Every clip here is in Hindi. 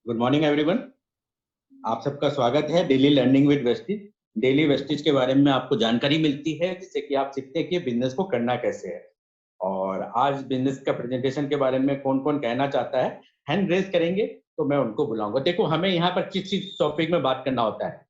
Good morning everyone. आप सबका स्वागत है daily learning with Vestige. Daily Vestige के बारे में आपको जानकारी मिलती है जिससे कि आप सीखते हैं कि बिजनेस को करना कैसे है। और आज बिजनेस का प्रेजेंटेशन के बारे में कौन कौन कहना चाहता है, हैंड रेज करेंगे तो मैं उनको बुलाऊंगा। देखो, हमें यहाँ पर किस चीज टॉपिक में बात करना होता है।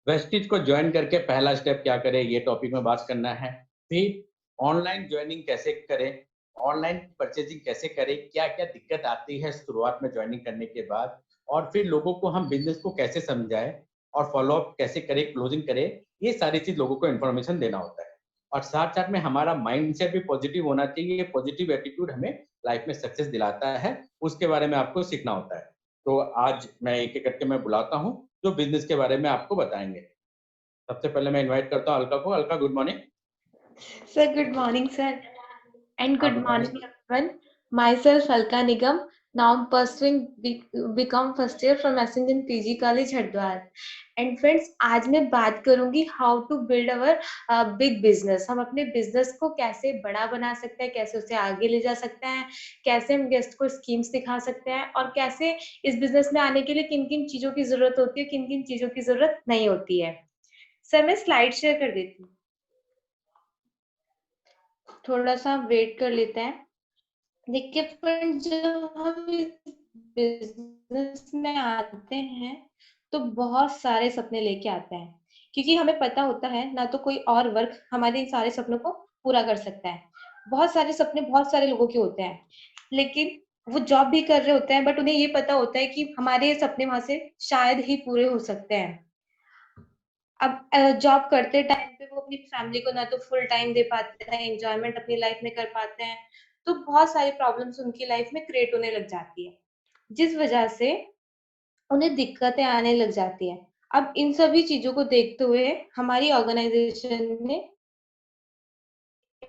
वेस्टिज को ज्वाइन करके पहला स्टेप क्या करें, ये टॉपिक में बात करना है। फिर ऑनलाइन ज्वाइनिंग कैसे करें, ऑनलाइन परचेजिंग कैसे करें, क्या क्या दिक्कत आती है शुरुआत में ज्वाइनिंग करने के बाद, और फिर लोगों को हम बिजनेस को कैसे समझाएं और फॉलोअप कैसे करें, क्लोजिंग करें। ये सारी चीज लोगों को इन्फॉर्मेशन देना होता है। और साथ साथ में हमारा माइंडसेट भी पॉजिटिव होना चाहिए। पॉजिटिव एटीट्यूड हमें लाइफ में सक्सेस दिलाता है, उसके बारे में आपको सीखना होता है। तो आज मैं एक एक करके मैं बुलाता हूँ जो बिजनेस के बारे में आपको बताएंगे। सबसे पहले मैं इनवाइट करता हूँ अलका को। Alka, good morning. Sir, good morning, sir. And हाँ, good good morning, morning. everyone. Myself, Alka Nigam. Now I'm pursuing become first year from Essendon PG College, Hardwar. And friends, आज मैं बात करूंगी how to build our big business. हम अपने business को कैसे बड़ा बना सकते हैं, कैसे उसे आगे ले जा सकते हैं, कैसे हम गेस्ट को स्कीम्स दिखा सकते हैं, और कैसे इस बिजनेस में आने के लिए किन किन चीजों की जरूरत होती है, किन किन चीजों की जरूरत नहीं होती है। सर, मैं स्लाइड शेयर कर देती हूँ, थोड़ा सा वेट कर लेते हैं। देखिए फ्रेंड्स, जब हम इस बिजनेस में आते हैं तो बहुत सारे सपने लेके आते हैं, क्योंकि हमें पता होता है ना तो कोई और वर्क हमारे इन सारे सपनों को पूरा कर सकता है। बहुत सारे सपने बहुत सारे लोगों के होते हैं, लेकिन वो जॉब भी कर रहे होते हैं, बट उन्हें ये पता होता है कि हमारे सपने वहां से शायद ही पूरे हो सकते हैं। अब जॉब करते टाइम पे वो अपनी फैमिली को ना तो फुल टाइम दे पाते हैं, एंजॉयमेंट अपनी लाइफ में कर पाते हैं, तो बहुत सारी प्रॉब्लम्स उनकी लाइफ में क्रिएट होने लग जाती है, जिस वजह से उन्हें दिक्कतें आने लग जाती है। अब इन सभी चीजों को देखते हुए हमारी ऑर्गेनाइजेशन ने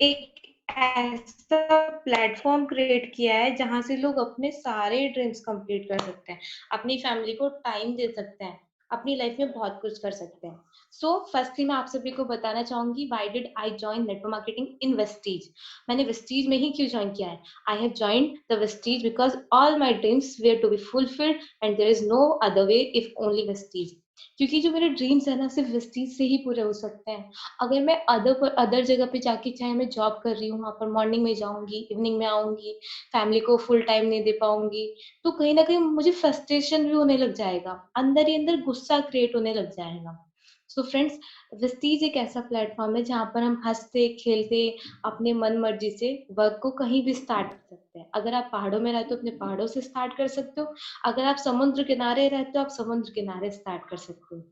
एक ऐसा प्लेटफॉर्म क्रिएट किया है जहां से लोग अपने सारे ड्रीम्स कंप्लीट कर सकते हैं, अपनी फैमिली को टाइम दे सकते हैं, अपनी लाइफ में बहुत कुछ कर सकते हैं। सो फर्स्टली मैं आप सभी को बताना चाहूंगी why did I join network marketing in Vestige. मैंने वेस्टीज में ही क्यों ज्वाइन किया है। I have joined the Vestige because all my dreams were to be fulfilled and there is no other way if only Vestige. क्योंकि जो मेरे ड्रीम्स है ना, सिर्फ वेस्टीज से ही पूरे हो सकते हैं। अगर मैं अदर जगह पे जाके, चाहे मैं जॉब कर रही हूँ, वहां पर मॉर्निंग में जाऊंगी, इवनिंग में आऊंगी, फैमिली को फुल टाइम नहीं दे पाऊंगी, तो कहीं ना कहीं मुझे फ्रस्ट्रेशन भी होने लग जाएगा, अंदर ही अंदर गुस्सा क्रिएट होने लग जाएगा। सो फ्रेंड्स, विस्टीज एक ऐसा प्लेटफॉर्म है जहां पर हम हंसते खेलते अपने मन मर्जी से वर्क को कहीं भी स्टार्ट कर सकते हैं। अगर आप पहाड़ों में रहते हो, अपने पहाड़ों से स्टार्ट कर सकते हो। अगर आप समुद्र किनारे रहते हो, आप समुद्र किनारे स्टार्ट कर सकते हो।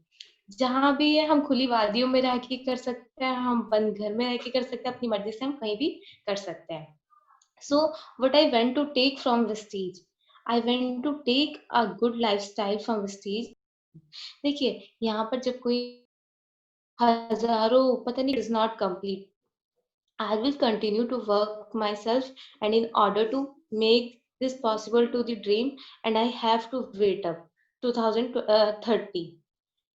जहाँ भी है, हम खुली वादियों में रह के कर सकते हैं, हम बंद घर में रह के कर सकते हैं, अपनी मर्जी से हम कहीं भी कर सकते हैं। So what I went to take from विस्टीज, I went to take a good life style from विस्टीज। देखिए, यहाँ पर जब कोई हजारों, पता नहीं, is not complete, I will continue to work myself, and in order to make this possible to the dream, and I have to wait up 2030.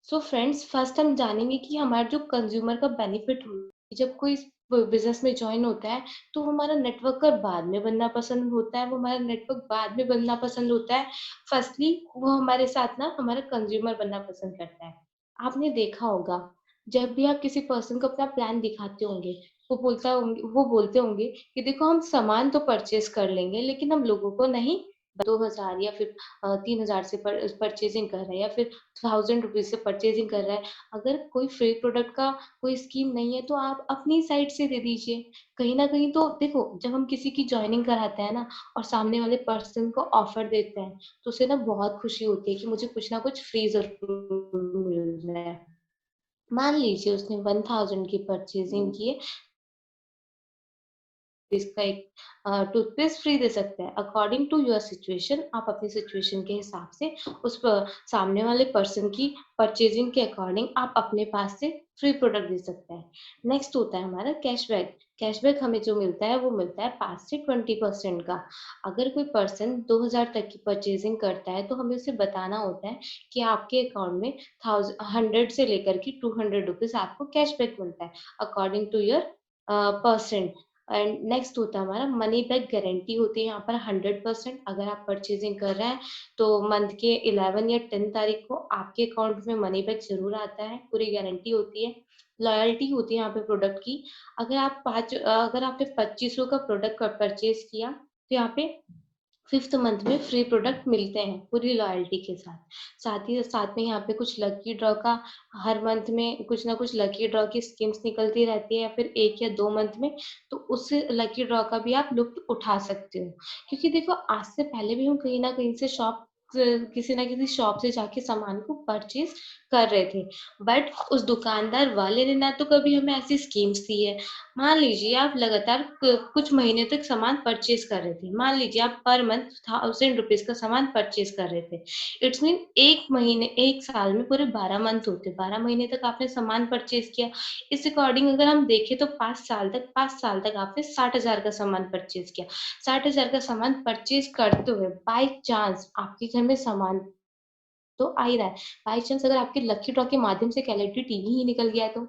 So friends, first हम जानेंगे कि हमारा जो कंज्यूमर का बेनिफिट हो, जब कोई बिजनेस में ज्वाइन होता है तो हमारा नेटवर्कर बाद में बनना पसंद होता है, वो हमारा नेटवर्क बाद में बनना पसंद होता है। फर्स्टली वो हमारे साथ ना हमारा कंज्यूमर बनना पसंद करता है। आपने देखा होगा, जब भी आप किसी पर्सन को अपना प्लान दिखाते होंगे, वो बोलते होंगे कि देखो, हम सामान तो परचेज कर लेंगे लेकिन हम लोगों को नहीं, 2000 या फिर 3000 से परचेजिंग कर रहे हैं, या फिर 1000 रुपीज से परचेजिंग कर रहा है। अगर कोई फ्री प्रोडक्ट का कोई स्कीम नहीं है तो आप अपनी साइड से दे दीजिए। कहीं ना कहीं तो देखो, जब हम किसी की ज्वाइनिंग कराते हैं ना और सामने वाले पर्सन को ऑफर देते हैं, तो उसे ना बहुत खुशी होती है कि मुझे कुछ ना कुछ फ्री जरूर मिल रहा है। मान लीजिए उसने 1000 की परचेजिंग की है, इसका एक टूथपेस्ट फ्री दे सकते हैं। अकॉर्डिंग टू योर सिचुएशन, आप अपनी सिचुएशन के हिसाब से उस सामने वाले पर्सन की परचेजिंग के अकॉर्डिंग आप अपने पास से फ्री प्रोडक्ट दे सकते हैं। नेक्स्ट होता है हमारा कैशबैक। कैशबैक हमें जो मिलता है वो मिलता है 5 से 20% का। अगर कोई पर्सन 2000 तक की परचेजिंग करता है तो हमें उसे बताना होता है कि आपके अकाउंट में 100 से लेकर के 200 रुपीज आपको कैशबैक मिलता है, according to your percent. And next होता है हमारा मनी बैक गारंटी होती है यहाँ पर 100%। अगर आप परचेजिंग कर रहे हैं तो मंथ के 11 या 10 तारीख को आपके अकाउंट में मनी बैक जरूर आता है, पूरी गारंटी होती है। लॉयल्टी होती है यहाँ पे प्रोडक्ट की। अगर आपने 2500 का प्रोडक्ट परचेज किया तो यहाँ पे 5th मंथ में फ्री प्रोडक्ट मिलते हैं पूरी लॉयल्टी के साथ। साथ में यहाँ पे कुछ लकी ड्रॉ का, हर मंथ में कुछ ना कुछ लकी ड्रॉ की स्कीम्स निकलती रहती है, या फिर 1 या 2 मंथ में, तो उस लकी ड्रॉ का भी आप लुत्फ उठा सकते हो। क्योंकि देखो आज से पहले भी हम कहीं ना कहीं से किसी ना किसी शॉप से जाके सामान को परचेज कर रहे थे, बट उस दुकानदार वाले ने ना तो कभी हमें ऐसी स्कीम्स दी है। मान लीजिए आप लगातार कुछ महीने तक सामान परचेज कर रहे थे, मान लीजिए आप पर मंथ 1000 रुपीज का सामान परचेज कर रहे थे। इट्स मीन एक साल में पूरे 12 मंथ होते, 12 महीने तक आपने सामान परचेज किया। इस अकॉर्डिंग अगर हम देखें तो 5 साल तक आपने 60,000 का सामान परचेज किया। 60,000 का सामान परचेज करते हुए बाई चांस आपके घर में सामान तो आ ही रहा है, बाई चांस अगर आपके लकी ड्रॉ के माध्यम से एलईडी टीवी ही निकल गया तो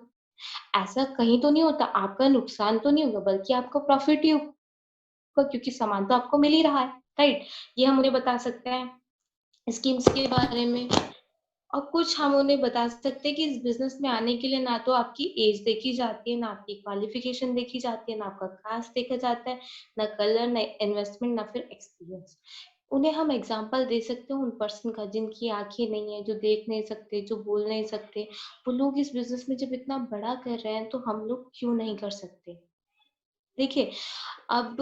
ऐसा कहीं तो नहीं होता, आपका नुकसान तो नहीं होगा, बल्कि आपका प्रॉफिट ही होगा, क्योंकि सामान तो आपको मिल ही रहा है, राइट? ये हम उन्हें बता सकते हैं स्कीम्स के बारे में। और कुछ हम उन्हें बता सकते हैं कि इस बिजनेस में आने के लिए ना तो आपकी एज देखी जाती है, ना आपकी क्वालिफिकेशन देखी जाती है, ना आपका कास्ट देखा जाता है, ना कलर, ना इन्वेस्टमेंट, ना फिर एक्सपीरियंस। उन्हें हम एग्जाम्पल दे सकते हैं उन पर्सन का जिनकी आंखें नहीं है, जो देख नहीं सकते, जो बोल नहीं सकते। वो लोग इस बिजनेस में जब इतना बड़ा कर रहे हैं तो हम लोग क्यों नहीं कर सकते? देखिए, अब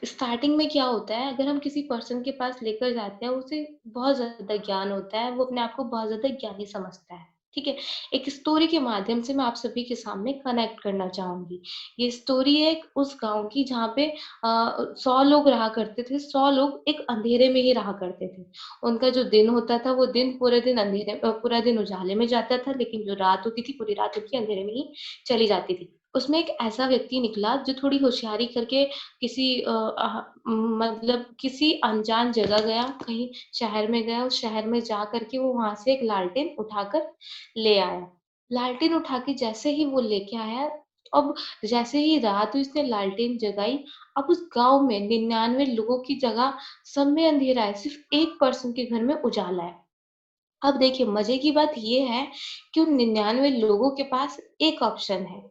स्टार्टिंग में क्या होता है, अगर हम किसी पर्सन के पास लेकर जाते हैं, उसे बहुत ज़्यादा ज्ञान होता है, वो अपने आप को बहुत ज़्यादा ज्ञानी समझता है, ठीक है? एक स्टोरी के माध्यम से मैं आप सभी के सामने कनेक्ट करना चाहूँगी। ये स्टोरी है एक उस गाँव की जहाँ पे 100 लोग रहा करते थे, 100 लोग एक अंधेरे में ही रहा करते थे। उनका जो दिन होता था, वो दिन पूरा दिन उजाले में जाता था, लेकिन जो रात होती थी, पूरी रात उनकी अंधेरे में ही चली जाती थी। उसमें एक ऐसा व्यक्ति निकला जो थोड़ी होशियारी करके मतलब किसी अनजान जगह गया, कहीं शहर में गया, उस शहर में जा कर के वो वहाँ से एक लालटेन उठाकर ले आया। लालटेन उठा के जैसे ही वो लेके आया, अब जैसे ही रात हुई उसने लालटेन जगाई, अब उस गाँव में 99 लोगों की जगह सब में अंधेरा है, सिर्फ़ एक पर्सन के घर में उजाला है। अब देखिए मज़े की बात ये है कि उन 99 लोगों के पास एक ऑप्शन है।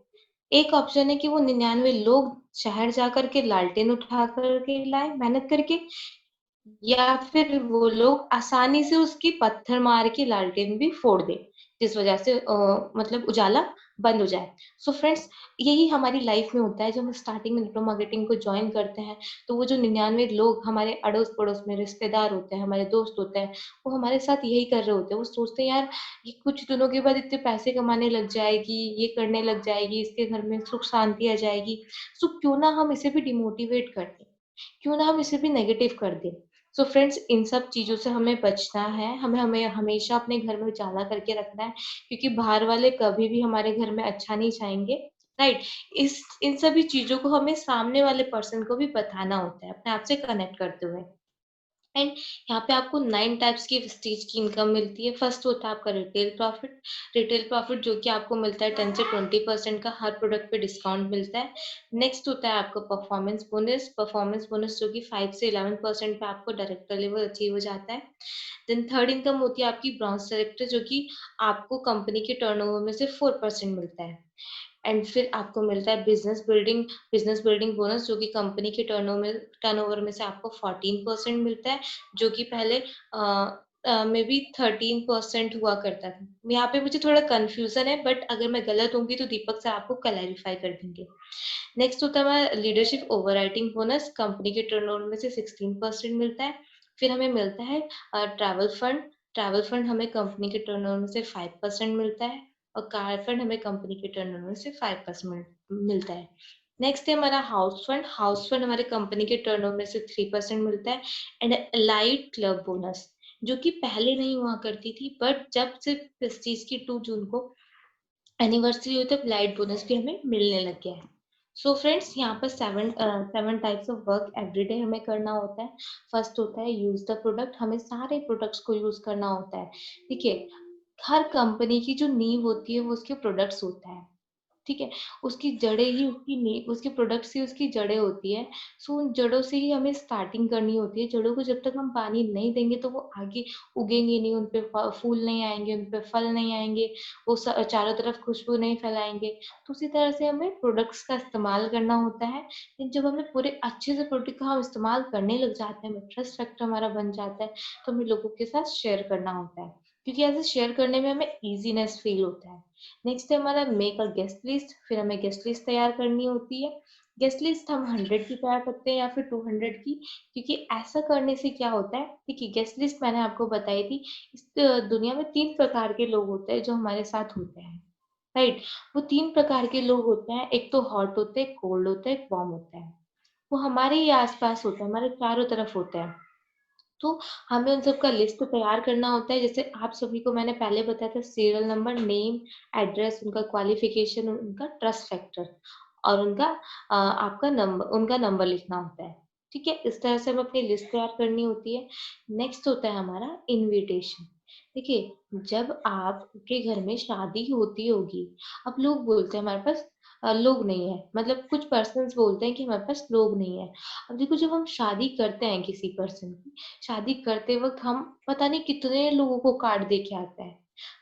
एक ऑप्शन है कि वो 99 लोग शहर जाकर के लालटेन उठा कर के लाएँ मेहनत करके, या फिर वो लोग आसानी से उसकी पत्थर मार के लालटेन भी फोड़ दें, जिस वजह से मतलब उजाला बंद हो जाए। सो फ्रेंड्स, यही हमारी लाइफ में होता है जब हम स्टार्टिंग में नेटवर्क मार्केटिंग को जॉइन करते हैं, तो वो जो 99 लोग हमारे अड़ोस-पड़ोस में रिश्तेदार होते हैं, हमारे दोस्त होते हैं, वो हमारे साथ यही कर रहे होते हैं। वो सोचते हैं यार ये कुछ दिनों के बाद इतने पैसे कमाने लग जाएगी, ये करने लग जाएगी, इसके घर में सुख शांति आ जाएगी, सो क्यों ना हम इसे भी डिमोटिवेट कर दें, क्यों ना हम इसे भी नेगेटिव कर दें। सो फ्रेंड्स, इन सब चीज़ों से हमें बचना है, हमें हमें हमेशा अपने घर में उजाला करके रखना है, क्योंकि बाहर वाले कभी भी हमारे घर में अच्छा नहीं चाहेंगे, राइट? इस इन सभी चीज़ों को हमें सामने वाले पर्सन को भी बताना होता है, अपने आप से कनेक्ट करते हुए। एंड यहाँ पे आपको 9 टाइप्स की वेस्टेज की इनकम मिलती है। फर्स्ट होता है आपका रिटेल प्रॉफिट। रिटेल प्रॉफिट जो कि आपको मिलता है 10 से 20% का, हर प्रोडक्ट पे डिस्काउंट मिलता है। नेक्स्ट होता है आपका परफॉर्मेंस बोनस। परफॉर्मेंस बोनस जो कि 5 से 11% पे आपको डायरेक्टर लेवल अचीव हो जाता है। देन थर्ड इनकम होती है आपकी ब्रॉन्ज डायरेक्टर, जो कि आपको कंपनी के टर्नओवर में से 4% मिलता है। एंड फिर आपको मिलता है बिजनेस बिल्डिंग बोनस, जो कि कंपनी के टर्नओवर में से आपको 14% मिलता है, जो कि पहले मे बी 13% हुआ करता था। यहाँ पे मुझे थोड़ा कंफ्यूजन है, बट अगर मैं गलत होंगी तो दीपक सर आपको क्लैरिफाई कर देंगे। नेक्स्ट होता है हमारा लीडरशिप ओवरराइटिंग बोनस। कंपनी के टर्नओवर में से 16% मिलता है। फिर हमें मिलता है ट्रैवल फंड। ट्रैवल फंड हमें कंपनी के टर्नओवर में से 5% मिलता है, और कार फंड हमें कंपनी के टर्नओवर में से 5% मिलता है। नेक्स्ट है हमारा हाउस फंड। हाउस फंड हमारे कंपनी के टर्नओवर में से 3% मिलता है। एंड लाइट क्लब बोनस, जो कि पहले नहीं हुआ करती थी, बट जब से प्रेस्टीज की 2 जून को एनिवर्सरी हुई तब लाइट बोनस भी हमें मिलने लग गया है। सो फ्रेंड्स, यहाँ पर 7 टाइप्स ऑफ वर्क एवरीडे हमें करना होता है। फर्स्ट होता है यूज द प्रोडक्ट। हमें सारे प्रोडक्ट्स को यूज करना होता है। देखिए, हर कंपनी की जो नींव होती है वो उसके प्रोडक्ट्स होता है, ठीक है, उसकी जड़ें ही उसके प्रोडक्ट्स ही उसकी जड़ें होती है। सो उन जड़ों से ही हमें स्टार्टिंग करनी होती है। जड़ों को जब तक हम पानी नहीं देंगे तो वो आगे उगेंगी नहीं, उन पे फूल नहीं आएँगे, उन पे फल नहीं आएँगे, वो चारों तरफ खुशबू नहीं फैलाएँगे। तो उसी तरह से हमें प्रोडक्ट्स का इस्तेमाल करना होता है। लेकिन जब हमें पूरे अच्छे से प्रोडक्ट का हम इस्तेमाल करने लग जाते हैं, ट्रस्ट फैक्टर हमारा बन जाता है, तो हमें लोगों के साथ शेयर करना होता है। क्योंकि ऐसे शेयर करने में हमें ईज़ीनेस फ़ील होता है। नेक्स्ट है हमारा मेक अ गेस्ट लिस्ट। फिर हमें गेस्ट लिस्ट तैयार करनी होती है। गेस्ट लिस्ट हम 100 की तैयार करते हैं या फिर 200 की, क्योंकि ऐसा करने से क्या होता है, देखिए गेस्ट लिस्ट मैंने आपको बताई थी। इस दुनिया में 3 प्रकार के लोग होते हैं जो हमारे साथ होते हैं, राइट? वो 3 प्रकार के लोग होते हैं, एक तो हॉट होते हैं, कोल्ड होते हैं, एक वार्म होता है। वो हमारे ही आस-पास होता है, हमारे चारों तरफ होता है। तो हमें उन सब का लिस्ट तैयार करना होता है। जैसे आप सभी को मैंने पहले बताया था, सीरियल नंबर, नेम, एड्रेस, उनका क्वालिफ़िकेशन, उनका ट्रस्ट फैक्टर और उनका नंबर लिखना होता है। ठीक है? इस तरह से हमें अपनी लिस्ट तैयार करनी होती है। नेक्स्ट होता है हमारा इन्विटेशन। देखिए, जब आपके घर में शादी होती होगी, अब लोग बोलते हैं हमारे पास लोग नहीं है। मतलब कुछ पर्सन्स बोलते हैं कि हमारे पास लोग नहीं है। अब देखो, जब हम शादी करते हैं किसी पर्सन की, शादी करते वक़्त हम पता नहीं कितने लोगों को कार्ड दे के आते हैं।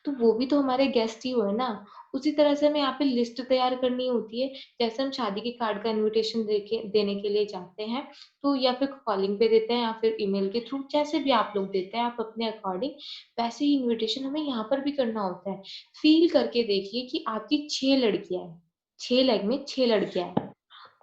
तो वो भी तो हमारे गेस्ट ही हुए ना। उसी तरह से हमें यहाँ पे लिस्ट तैयार करनी होती है। जैसे हम शादी के कार्ड का इन्विटेशन देने के लिए जाते हैं, तो या फिर कॉलिंग पे देते हैं या फिर ईमेल के थ्रू, जैसे भी आप लोग देते हैं आप अपने अकॉर्डिंग, वैसे ही इन्विटेशन हमें यहाँ पर भी करना होता है। फ़ील करके देखिए कि आपकी 6 लड़कियाँ हैं, 6 लेग में 6 लड़कियाँ हैं।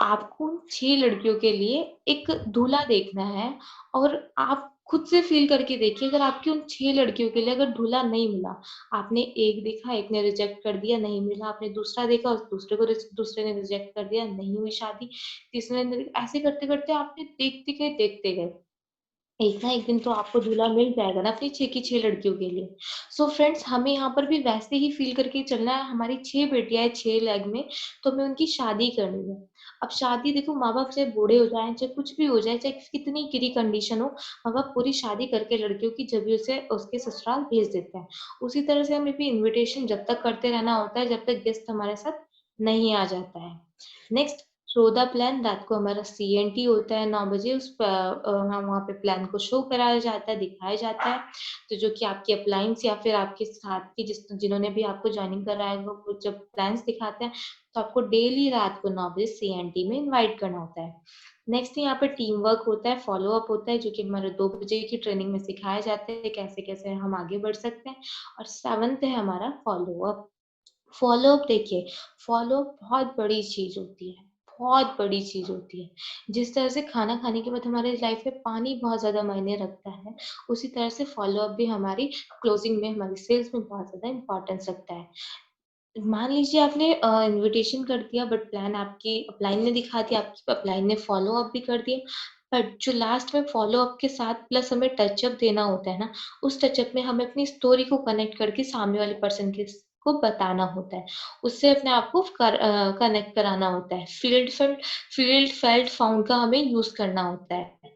आपको उन 6 लड़कियों के लिए एक दूल्हा देखना है और आप खुद से फ़ील करके देखिए, अगर आपकी उन 6 लड़कियों के लिए अगर दूल्हा नहीं मिला, आपने एक देखा, एक ने रिजेक्ट कर दिया, नहीं मिला, आपने दूसरा देखा, उस दूसरे ने रिजेक्ट कर दिया, नहीं हुई शादी, तीसरे ने, ऐसे करते-करते आपने देखते गए, देखते गए। एक ना एक दिन तो आपको दूल्हा मिल जाएगा ना अपनी 6 की 6 लड़कियों के लिए। सो फ्रेंड्स, हमें यहाँ पर भी वैसे ही फ़ील करके चलना है। हमारी 6 बेटियाँ हैं 6 लेग में, तो हमें उनकी शादी करनी है। अब शादी देखो, माँ-बाप चाहे बूढ़े हो जाएँ, चाहे कुछ भी हो जाए, चाहे कितनी गिरी कंडीशन हो, माँ-बाप पूरी शादी करके लड़कियों की जब उसे उसके ससुराल भेज देते हैं। उसी तरह से हमें भी इन्विटेशन जब तक करते रहना होता है, जब तक गेस्ट हमारे साथ नहीं आ जाता है। Next, show the plan. रात को हमारा सीएनटी होता है 9 बजे। हम वहाँ पे प्लान को शो कराया जाता है, दिखाया जाता है। तो जो कि आपके अपलायंस या फिर आपके साथ के जिन्होंने भी आपको जॉइनिंग कराया होगा, वो जब प्लान्स दिखाते हैं, तो आपको डेली रात को 9 बजे सीएनटी में इनवाइट करना होता है। नेक्स्ट यहाँ पे टीम वर्क होता है, फॉलो अप होता है, जो कि हमारे 2 बजे की ट्रेनिंग में सिखाया जाता है, कैसे-कैसे हम आगे बढ़ सकते हैं। और 7th है हमारा फॉलो अप। फ़ॉलो-अप देखिए, फ़ॉलो-अप बहुत बड़ी चीज़ होती है, बहुत बड़ी चीज़ होती है। जिस तरह से खाना खाने के बाद हमारे लाइफ़ में पानी बहुत ज़्यादा मायने रखता है, उसी तरह से फ़ॉलो-अप भी हमारी क्लोज़िंग में, हमारी सेल्स में बहुत ज़्यादा इम्पोर्टेंस रखता है। मान लीजिए आपने इन्विटेशन कर दिया, बट प्लान आपकी अपलाइन ने दिखा दिया, आपकी अपलाइन ने फ़ॉलो-अप भी कर दिया, बट जो लास्ट में फ़ॉलो-अप के साथ प्लस हमें टच-अप देना होता है ना, उस टच-अप में हमें अपनी स्टोरी को कनेक्ट करके सामने वाले पर्सन को बताना होता है। उससे अपने आप को कनेक्ट कराना होता है। फ़ील्ड, फेल्ट, फाउंड का हमें यूज़ करना होता है।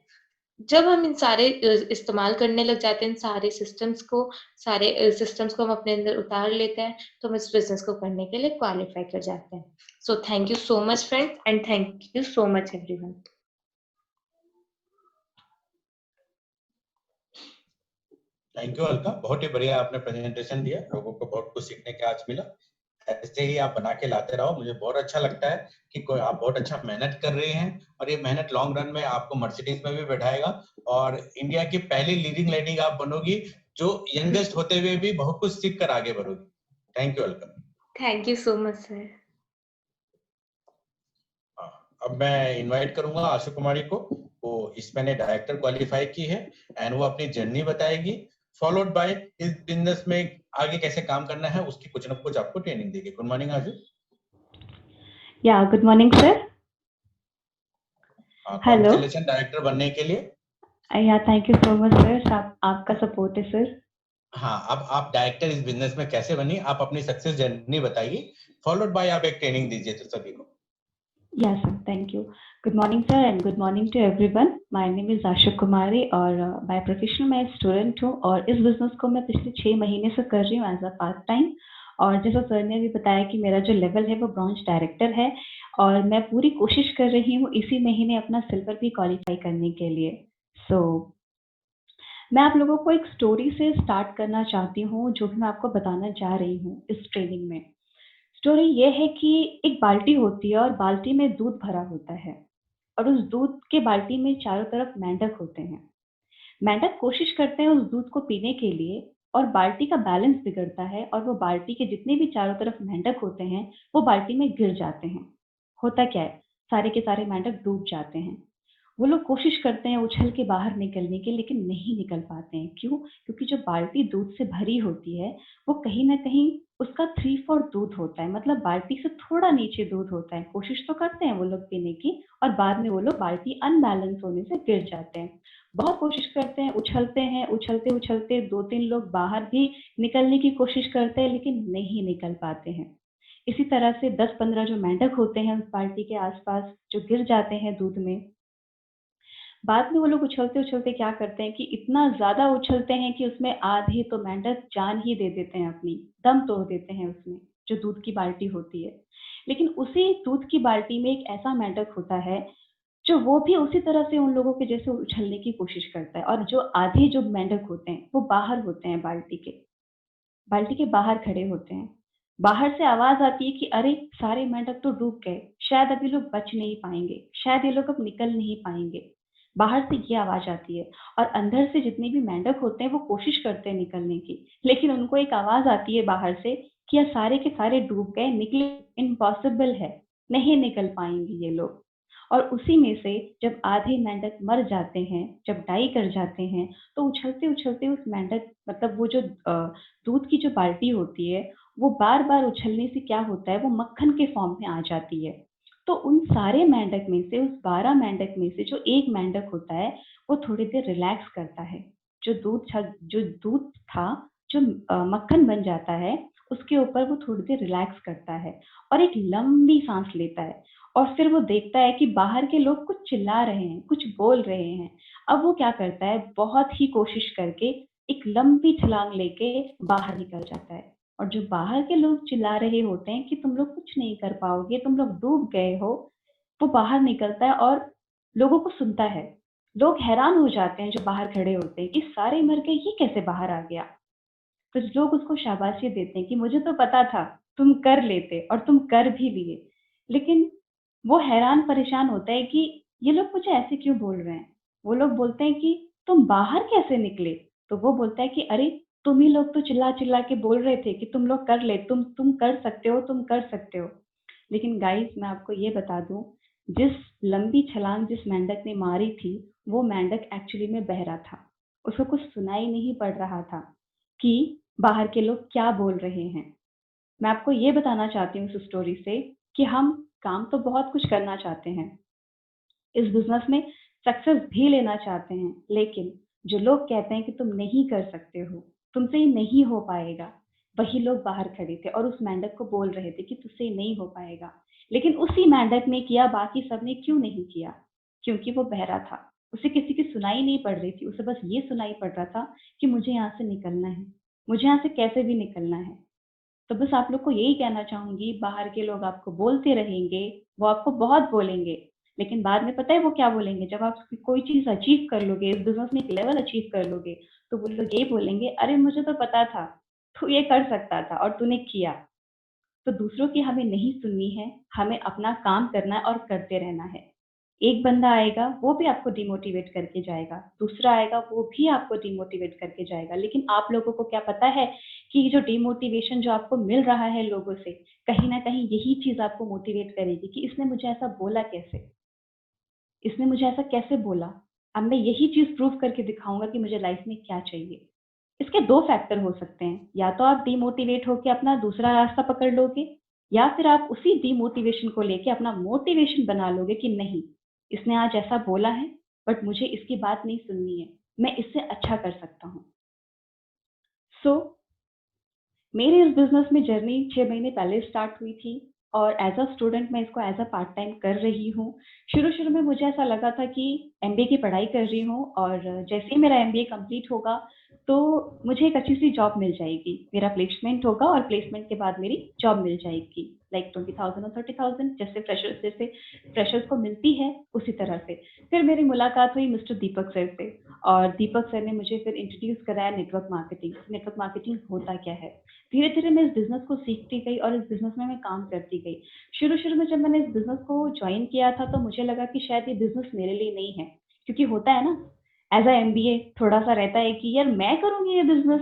जब हम इन सारे इस्तेमाल करने लग जाते हैं, इन सारे सिस्टम्स को हम अपने अंदर उतार लेते हैं, तो हम इस बिज़नेस को करने के लिए क्वालिफ़ाई कर जाते हैं। So thank you so much friends, and thank you so much everyone. Thank you Alka, बहुत ही बढ़िया आपने प्रेजेंटेशन दिया, लोगों को बहुत कुछ सीखने के आज मिला। ऐसे ही आप बना के लाते रहो, मुझे बहुत अच्छा लगता है कि कोई आप बहुत अच्छा मेहनत कर रहे हैं और ये मेहनत लॉन्ग रन में आपको मर्सिडीज में भी बैठाएगा और इंडिया की पहली लीडिंग लेडी आप बनोगी जो यंगेस्ट होते हुए भी बहुत कुछ सीख कर आगे बढ़ोगी। Thank you Alka. Thank you so much sir. अब मैं इनवाइट करूंगा आशु कुमारी को, वो इसमें ने डायरेक्टर क्वालिफाई की है एंड वो अपनी जर्नी बताएगी, फॉलोड बाय इस बिजनेस में आगे कैसे काम करना है उसकी कुछ ना कुछ आपको ट्रेनिंग देगी। गुड मॉर्निंग आशु। Yeah, good morning, sir. Hello. Congratulation director बनने के लिए। Yeah, thank you so much, sir. आपका सपोर्ट है, सर। हाँ, अब आप डायरेक्टर इस बिजनेस में कैसे बनी, आप अपनी सक्सेस जर्नी बताइए, फॉलोड बाय आप एक ट्रेनिंग दीजिए तो सभी को। Yes, sir. Thank you. Good morning, sir, and good morning to everyone. My name is आशु कुमारी और by profession मैं स्टूडेंट हूँ और इस बिजनेस को मैं पिछले 6 महीने से कर रही हूँ एज अ पार्ट टाइम और जैसा सर ने भी बताया कि मेरा जो लेवल है वो ब्रॉन्ज डायरेक्टर है और मैं पूरी कोशिश कर रही हूँ इसी महीने अपना सिल्वर भी क्वालिफाई करने के लिए। सो मैं आप लोगों को एक स्टोरी से स्टार्ट करना चाहती हूँ, जो भी मैं आपको बताना जा रही हूँ इस ट्रेनिंग में। स्टोरी ये है कि एक बाल्टी होती है और बाल्टी में दूध भरा होता है और उस दूध के बाल्टी में चारों तरफ मेंढक होते हैं। मेंढक कोशिश करते हैं उस दूध को पीने के लिए और बाल्टी का बैलेंस बिगड़ता है और वो बाल्टी के जितने भी चारों तरफ मेंढक होते हैं, वो बाल्टी में गिर जाते हैं। होता क्या है, सारे के सारे मेंढक डूब जाते हैं। वो लोग कोशिश करते हैं उछल के बाहर निकलने की, लेकिन नहीं निकल पाते हैं। क्यों? क्योंकि जो बाल्टी दूध से भरी होती है, वो कहीं न कहीं उसका 3/4 दूध होता है, मतलब बाल्टी से थोड़ा नीचे दूध होता है। कोशिश तो करते हैं वो लोग पीने की और बाद में वो लोग बाल्टी अनबैलेंस होने से गिर जाते हैं। बहुत कोशिश करते हैं, उछलते-उछलते 2-3 लोग बाहर भी निकलने की कोशिश करते हैं, लेकिन नहीं निकल पाते हैं। इसी तरह से 10-15 जो मेंढक होते हैं उस बाल्टी के आस-पास, जो गिर जाते हैं दूध में, बाद में वो लोग उछलते-उछलते क्या करते हैं कि इतना ज़्यादा उछलते हैं कि उसमें आधे तो मेंढक जान ही दे देते हैं अपनी, दम तोड़ देते हैं उसमें, जो दूध की बाल्टी होती है। लेकिन उसी दूध की बाल्टी में एक ऐसा मेंढक होता है, जो वो भी उसी तरह से उन लोगों के जैसे उछलने की कोशिश करता है और जो आधे जो मेंढक होते हैं, वो बाहर होते हैं बाल्टी के बाहर खड़े होते हैं। बाहर से आवाज़ आती है कि अरे! सारे मेंढक तो डूब गए, शायद अभी लोग बच नहीं पाएँगे, शायद ये लोग अब निकल नहीं पाएँगे। बाहर से ये आवाज़ आती है और अंदर से जितने भी मेंढक होते हैं वो कोशिश करते हैं निकलने की, लेकिन उनको एक आवाज़ आती है बाहर से कि ये सारे के सारे डूब गए, निकले इम्पॉसिबल है, नहीं निकल पाएँगे ये लोग। और उसी में से जब आधे मेंढक मर जाते हैं, जब डाई कर जाते हैं, तो उछलते-उछलते उस मेंढक मतलब वो जो दूध की जो बाल्टी होती है, वो बार-बार उछलने से क्या होता है, वो मक्खन के फॉर्म में आ जाती है। तो उन सारे मेंढक में से, उस 12 मेंढक में से जो 1 मेंढक होता है, वो थोड़ी देर रिलैक्स करता है। जो दूध था, जो मक्खन बन जाता है, उसके ऊपर वो थोड़ी देर रिलैक्स करता है और एक लंबी साँस लेता है और फिर वो देखता है कि बाहर के लोग कुछ चिल्ला रहे हैं, कुछ बोल रहे हैं। अब वो क्या करता है, बहुत ही कोशिश करके एक लंबी छलांग लेके बाहर निकल जाता है और जो बाहर के लोग चिल्ला रहे होते हैं कि तुम लोग कुछ नहीं कर पाओगे, तुम लोग डूब गए हो, वो बाहर निकलता है और लोगों को सुनता है। लोग हैरान हो जाते हैं जो बाहर खड़े होते हैं कि सारे मर गए, ये कैसे बाहर आ गया? कुछ लोग उसको शाबाशी देते हैं कि मुझे तो पता था, तुम कर लेते और तुम कर भी लिए। लेकिन वो हैरान परेशान होता है कि ये लोग मुझे ऐसे क्यों बोल रहे हैं? वो लोग बोलते हैं कि तुम बाहर कैसे निकले? तो वो बोलता है कि अरे! तुम ही लोग तो चिल्ला-चिल्ला के बोल रहे थे कि तुम लोग कर ले, तुम कर सकते हो, तुम कर सकते हो। लेकिन गाइस मैं आपको ये बता दूँ, जिस लंबी छलांग जिस मेंढक ने मारी थी, वो मेंढक एक्चुअली में बहरा था। उसको कुछ सुनाई नहीं पड़ रहा था कि बाहर के लोग क्या बोल रहे हैं। मैं आपको ये बताना चाहती हूँ इस स्टोरी से कि हम काम तो बहुत कुछ करना चाहते हैं। इस बिज़नेस में सक्सेस भी लेना चाहते हैं, लेकिन जो लोग कहते हैं कि तुम नहीं कर सकते हो, तुमसे ये नहीं हो पाएगा, वही लोग बाहर खड़े थे और उस मेंढक को बोल रहे थे कि तुझसे ये नहीं हो पाएगा। लेकिन उसी मेंढक ने किया, बाकी सबने क्यों नहीं किया? क्योंकि वो बहरा था। उसे किसी की सुनाई नहीं पड़ रही थी, उसे बस ये सुनाई पड़ रहा था कि मुझे यहाँ से निकलना है, मुझे यहाँ से कैसे भी निकलना है। तो बस आप लोग को यही कहना चाहूँगी, बाहर के लोग आपको बोलते रहेंगे, वो आपको बहुत बोलेंगे, लेकिन बाद में पता है वो क्या बोलेंगे? जब आप कोई चीज़ अचीव कर लोगे, इस बिज़नेस में एक लेवल अचीव कर लोगे, तो वो लोग ये बोलेंगे, "अरे! मुझे तो पता था, तू ये कर सकता था और तूने किया।" तो दूसरों की हमें नहीं सुननी है, हमें अपना काम करना है और करते रहना है। एक बंदा आएगा, वो भी आपको डिमोटिवेट करके जाएगा, दूसरा आएगा, वो भी आपको डिमोटिवेट करके जाएगा। लेकिन आप लोगों को क्या पता है कि ये जो डिमोटिवेशन जो आपको मिल रहा है लोगों से, कहीं न कहीं यही चीज़ आपको मोटिवेट करेगी कि इसने मुझे ऐसा बोला कैसे? इसने मुझे ऐसा कैसे बोला? अब मैं यही चीज़ प्रूव करके दिखाऊँगा कि मुझे लाइफ़ में क्या चाहिए। इसके 2 फैक्टर हो सकते हैं, या तो आप डिमोटिवेट होके अपना दूसरा रास्ता पकड़ लोगे या फिर आप उसी डिमोटिवेशन को लेके अपना मोटिवेशन बना लोगे कि नहीं, इसने आज ऐसा बोला है बट मुझे इसकी बात नहीं सुननी है, मैं इससे अच्छा कर सकता हूँ। सो मेरी इस बिज़नेस में जर्नी 6 महीने पहले स्टार्ट हुई थी और एज़ अ स्टूडेंट मैं इसको एज़ अ पार्ट टाइम कर रही हूँ। शुरू-शुरू में मुझे ऐसा लगा था कि एमबीए की पढ़ाई कर रही हूँ और जैसे ही मेरा एमबीए कंप्लीट होगा, तो मुझे एक अच्छी सी जॉब मिल जाएगी, मेरा प्लेसमेंट होगा और प्लेसमेंट के बाद मेरी जॉब मिल जाएगी, लाइक 20,000 और 30,000 जैसे फ्रेशर्स को मिलती है उसी तरह से। फिर मेरी मुलाकात हुई मिस्टर दीपक सर से, और दीपक सर ने मुझे फिर इंट्रोड्यूस कराया नेटवर्क मार्केटिंग होता क्या है। धीरे धीरे मैं इस बिजनेस को सीखती गई और इस बिजनेस में मैं काम करती गई। शुरू में जब मैंने इस बिजनेस को ज्वाइन किया था तो मुझे लगा कि शायद ये बिजनेस मेरे लिए नहीं है, क्योंकि होता है ना, एज अ एमबीए थोड़ा सा रहता है कि यार मैं करूंगी ये बिजनेस,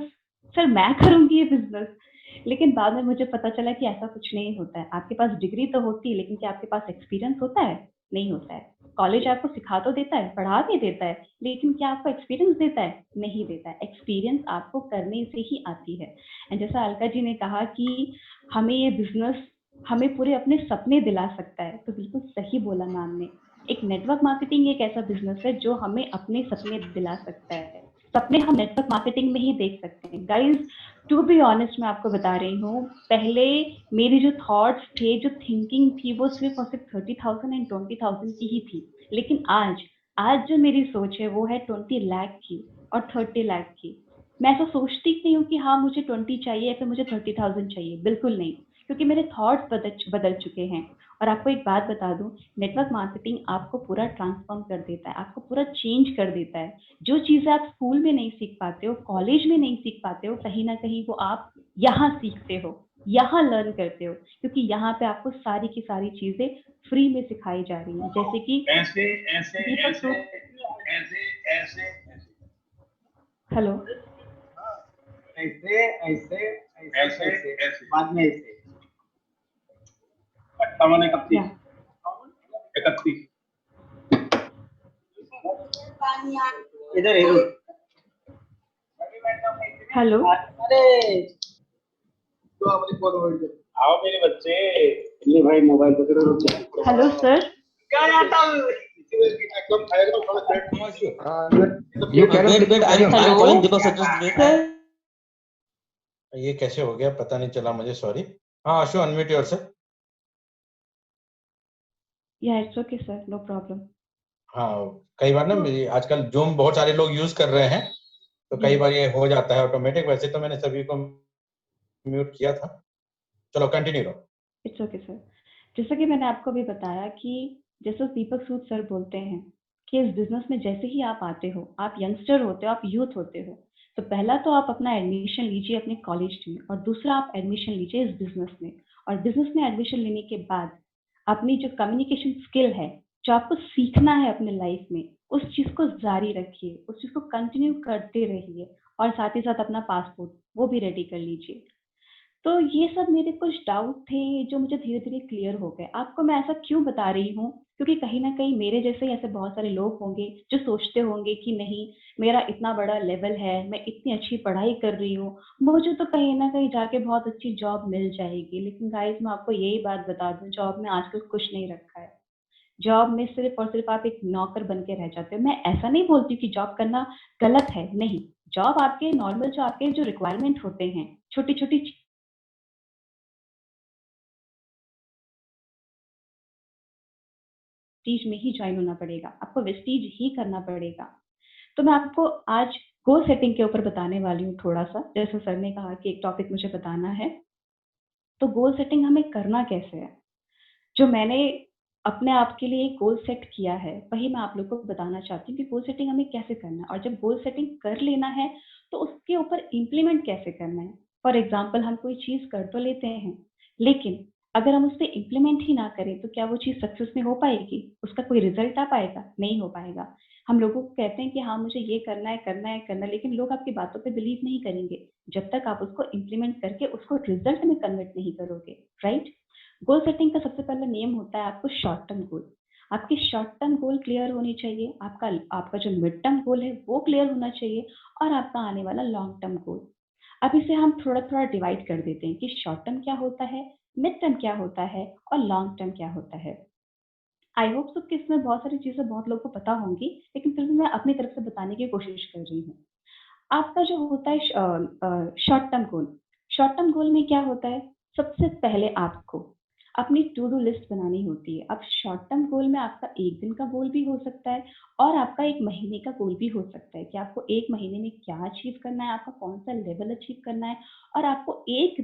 सर मैं करूंगी ये बिजनेस। लेकिन बाद में मुझे पता चला कि ऐसा कुछ नहीं होता है। आपके पास डिग्री तो होती है, लेकिन क्या आपके पास एक्सपीरियंस होता है? नहीं होता है। कॉलेज आपको सिखा तो देता है, पढ़ा भी देता है, लेकिन क्या आपको एक्सपीरियंस देता है? नहीं देता है। एक्सपीरियंस आपको करने से ही आती है। एंड जैसा अलका जी ने कहा कि हमें ये बिजनेस हमें पूरे अपने सपने दिला सकता है, तो बिल्कुल सही बोला मैम ने। एक नेटवर्क मार्केटिंग एक ऐसा बिजनेस है जो हमें अपने सपने दिला सकता है। सपने हम नेटवर्क मार्केटिंग में ही देख सकते हैं। गाइज, टू बी ऑनेस्ट मैं आपको बता रही हूँ, पहले मेरी जो थॉट्स थे, जो थिंकिंग थी, वो सिर्फ और सिर्फ 30,000 एंड 20,000 की ही थी। लेकिन आज जो मेरी सोच है वो है 20 लाख की और 30 लाख की। मैं ऐसा सोचती नहीं हूँ कि हाँ मुझे 20 चाहिए या फिर मुझे 30,000 चाहिए, बिल्कुल नहीं, क्योंकि मेरे थॉट्स बदल चुके हैं। और आपको एक बात बता दूं, नेटवर्क मार्केटिंग आपको पूरा ट्रांसफॉर्म कर देता है, आपको पूरा चेंज कर देता है। जो चीजें आप स्कूल में नहीं सीख पाते हो, कॉलेज में नहीं सीख पाते हो, कहीं ना कहीं वो आप यहाँ सीखते हो, यहाँ लर्न करते हो, क्योंकि यहाँ पे आपको सारी की सारी चीजें फ्री में सिखाई जा रही हैं। जैसे कि ऐसे ऐसे दीपक ऐसे सर, ऐसे ऐसे हेलो, ऐसे ऐसे ऐसे ऐसे बाद में ऐसे 58 या 31 इधर हेलो हेलो अरे तो अपनी फोटो आओ मेरे बच्चे ले भाई मोबाइल पकड़ो रुक जा हेलो सर, क्या जाता हूँ एकदम खाएगा थोड़ा set You wait, I'm calling Deepak sir. Just wait. Sir ये कैसे हो गया पता नहीं चला मुझे, सॉरी। हाँ Ashu, unmute yourself. Yeah it's okay sir, no problem. हाँ, कई बार ना आजकल जूम बहुत सारे लोग यूज कर रहे हैं, तो कई बार ये हो जाता है ऑटोमेटिक। वैसे तो मैंने सभी को म्यूट किया था। चलो कंटिन्यू करो। It's okay sir. जैसा कि मैंने आपको भी बताया कि जैसे दीपक सूद सर बोलते हैं कि इस बिजनेस में जैसे ही आप आते हो, आप यंगस्टर होते हो, आप यूथ होते हो, तो पहला तो आप अपना एडमिशन लीजिए अपने कॉलेज में, और दूसरा आप एडमिशन लीजिए इस बिजनेस में। और बिजनेस में एडमिशन लेने के बाद अपनी जो कम्युनिकेशन स्किल है, जो आपको सीखना है अपने लाइफ में, उस चीज को जारी रखिए, उस चीज को कंटिन्यू करते रहिए, और साथ ही साथ अपना पासपोर्ट वो भी रेडी कर लीजिए। तो ये सब मेरे कुछ डाउट थे जो मुझे धीरे-धीरे क्लियर हो गए। आपको मैं ऐसा क्यों बता रही हूँ? क्योंकि कहीं न कहीं मेरे जैसे ऐसे बहुत सारे लोग होंगे जो सोचते होंगे कि नहीं, मेरा इतना बड़ा लेवल है, मैं इतनी अच्छी पढ़ाई कर रही हूँ, मुझे तो कहीं न कहीं जाके बहुत अच्छी जॉब मिल जाएगी। लेकिन गाइज़ मैं आपको यही बात बता दूँ, जॉब में आजकल कुछ नहीं रखा है। जॉब में सिर्फ़ और सिर्फ़ आप एक नौकर बन के रह जाते हो। मैं ऐसा नहीं बोलती कि जॉब करना गलत है, नहीं। जॉब आपके नॉर्मल जो आपके जो रिक्वायरमेंट होते हैं, छोटी-छोटी वेस्टीज में ही ज्वाइन होना पड़ेगा, आपको वेस्टीज ही करना पड़ेगा। तो मैं आपको आज गोल सेटिंग के ऊपर बताने वाली हूँ थोड़ा सा। जैसे सर ने कहा कि एक टॉपिक मुझे बताना है, तो गोल सेटिंग हमें करना कैसे है? जो मैंने अपने आप के लिए एक गोल सेट किया है, वही मैं आप लोगों को बताना चाहती हूँ कि गोल सेटिंग हमें कैसे करना है, और जब गोल सेटिंग कर लेना है, तो उसके ऊपर इम्प्लीमेंट कैसे करना है। फॉर एग्जाम्पल हम कोई चीज़ कर तो लेते हैं, लेकिन अगर हम उस पे इम्प्लीमेंट ही ना करें, तो क्या वो चीज़ सक्सेस में हो पाएगी? उसका कोई रिजल्ट आ पाएगा? नहीं हो पाएगा। हम लोगों को कहते हैं कि हाँ, मुझे ये करना है, करना है, करना है, लेकिन लोग आपकी बातों पे बिलीव नहीं करेंगे, जब तक आप उसको इम्प्लीमेंट करके उसको रिजल्ट में कन्वर्ट नहीं करोगे, राइट? गोल सेटिंग का सबसे पहला नियम होता है आपको शॉर्ट टर्म गोल। आपके शॉर्ट टर्म गोल क्लियर होने चाहिए, आपका जो मिड टर्म गोल है वो क्लियर होना चाहिए, और आपका आने वाला लॉन्ग टर्म गोल। अब इसे हम थोड़ा-थोड़ा डिवाइड कर देते हैं कि शॉर्ट टर्म क्या होता है, मिड टर्म क्या होता है और लॉन्ग टर्म क्या होता है। आई होप सो कि इसमें बहुत सारी चीज़ें बहुत लोगों को पता होंगी, लेकिन फिर भी मैं अपनी तरफ से बताने की कोशिश कर रही हूँ। आपका जो होता है शॉर्ट टर्म गोल में क्या होता है? सबसे पहले आपको अपनी टू डू लिस्ट बनानी होती है। अब शॉर्ट टर्म गोल में आपका 1 दिन का गोल भी हो सकता है और आपका 1 महीने का गोल भी हो सकता है कि आपको 1 महीने में क्या अचीव करना है, आपका कौन-सा लेवल अचीव करना है और आपको 1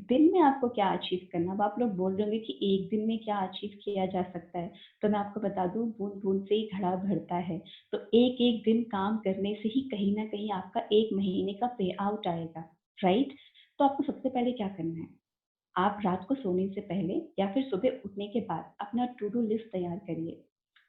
दिन में आपको क्या अचीव करना है। अब आप लोग बोल रहे होंगे कि 1 दिन में क्या अचीव किया जा सकता है, तो मैं आपको बता दूँ बूँद-बूँद से ही घड़ा भरता है। तो एक-एक दिन काम करने से ही कहीं न कहीं आपका 1 महीने का पे आउट आएगा, राइट? तो आपको सबसे पहले क्या करना है, आप रात को सोने से पहले या फिर सुबह उठने के बाद अपना टू डू लिस्ट तैयार करिए।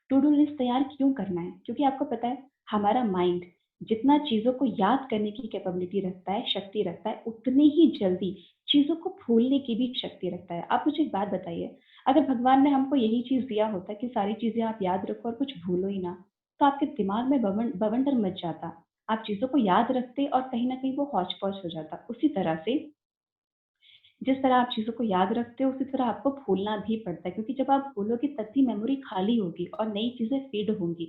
टू डू लिस्ट तैयार क्यों करना है? क्योंकि आपको पता है हमारा माइंड जितना चीज़ों को याद करने की कैपेबिलिटी रखता है, शक्ति रखता है, उतनी ही जल्दी चीज़ों को भूलने की भी शक्ति रखता है। आप मुझे एक बात बताइए, अगर भगवान ने हमको यही चीज़ दिया होता कि सारी चीज़ें आप याद रखो और कुछ भूलो ही ना, तो आपके दिमाग में बवंडर मच जाता। आप चीज़ों को याद रखते और कहीं न कहीं वो हौच-पौच हो जाता। उसी तरह से जिस तरह आप चीज़ों को याद रखते हो, उसी तरह आपको भूलना भी पड़ता है क्योंकि जब आप भूलोगे तभी मेमोरी खाली होगी और नई चीज़ें फीड होंगी।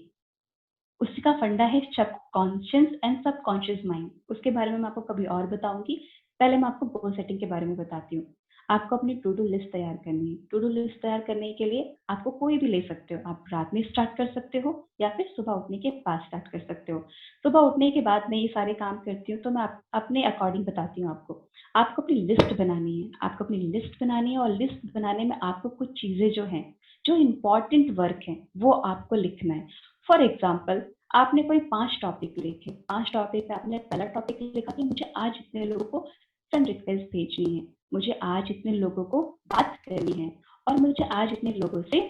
उसका फंडा है सबकॉन्शियस एंड सबकॉन्शियस माइंड। उसके बारे में मैं आपको कभी और बताऊँगी। पहले मैं आपको गोल सेटिंग के बारे में बताती हूँ। आपको अपनी टू डू लिस्ट तैयार करनी है। टू डू लिस्ट तैयार करने के लिए आपको कोई भी ले सकते हो। आप रात में स्टार्ट कर सकते हो या फिर सुबह उठने के बाद स्टार्ट कर सकते हो। सुबह उठने के बाद मैं ये सारे काम करती हूँ, तो मैं अपने अकॉर्डिंग बताती हूँ आपको। आपको अपनी लिस्ट बनानी है। आपको अपनी लिस्ट बनानी है और लिस्ट बनाने में आपको कुछ चीज़ें जो हैं, जो इम्पोर्टेंट वर्क हैं, वो आपको लिखना है। फॉर एग्जाम्पल आपने कोई 5 टॉपिक लिखे, 5 टॉपिक पे आपने पहला टॉपिक लिखा कि मुझे आज इतने लोगों को फ्रेंड रिक्वेस्ट भेजनी है, मुझे आज इतने लोगों को बात करनी है और मुझे आज इतने लोगों से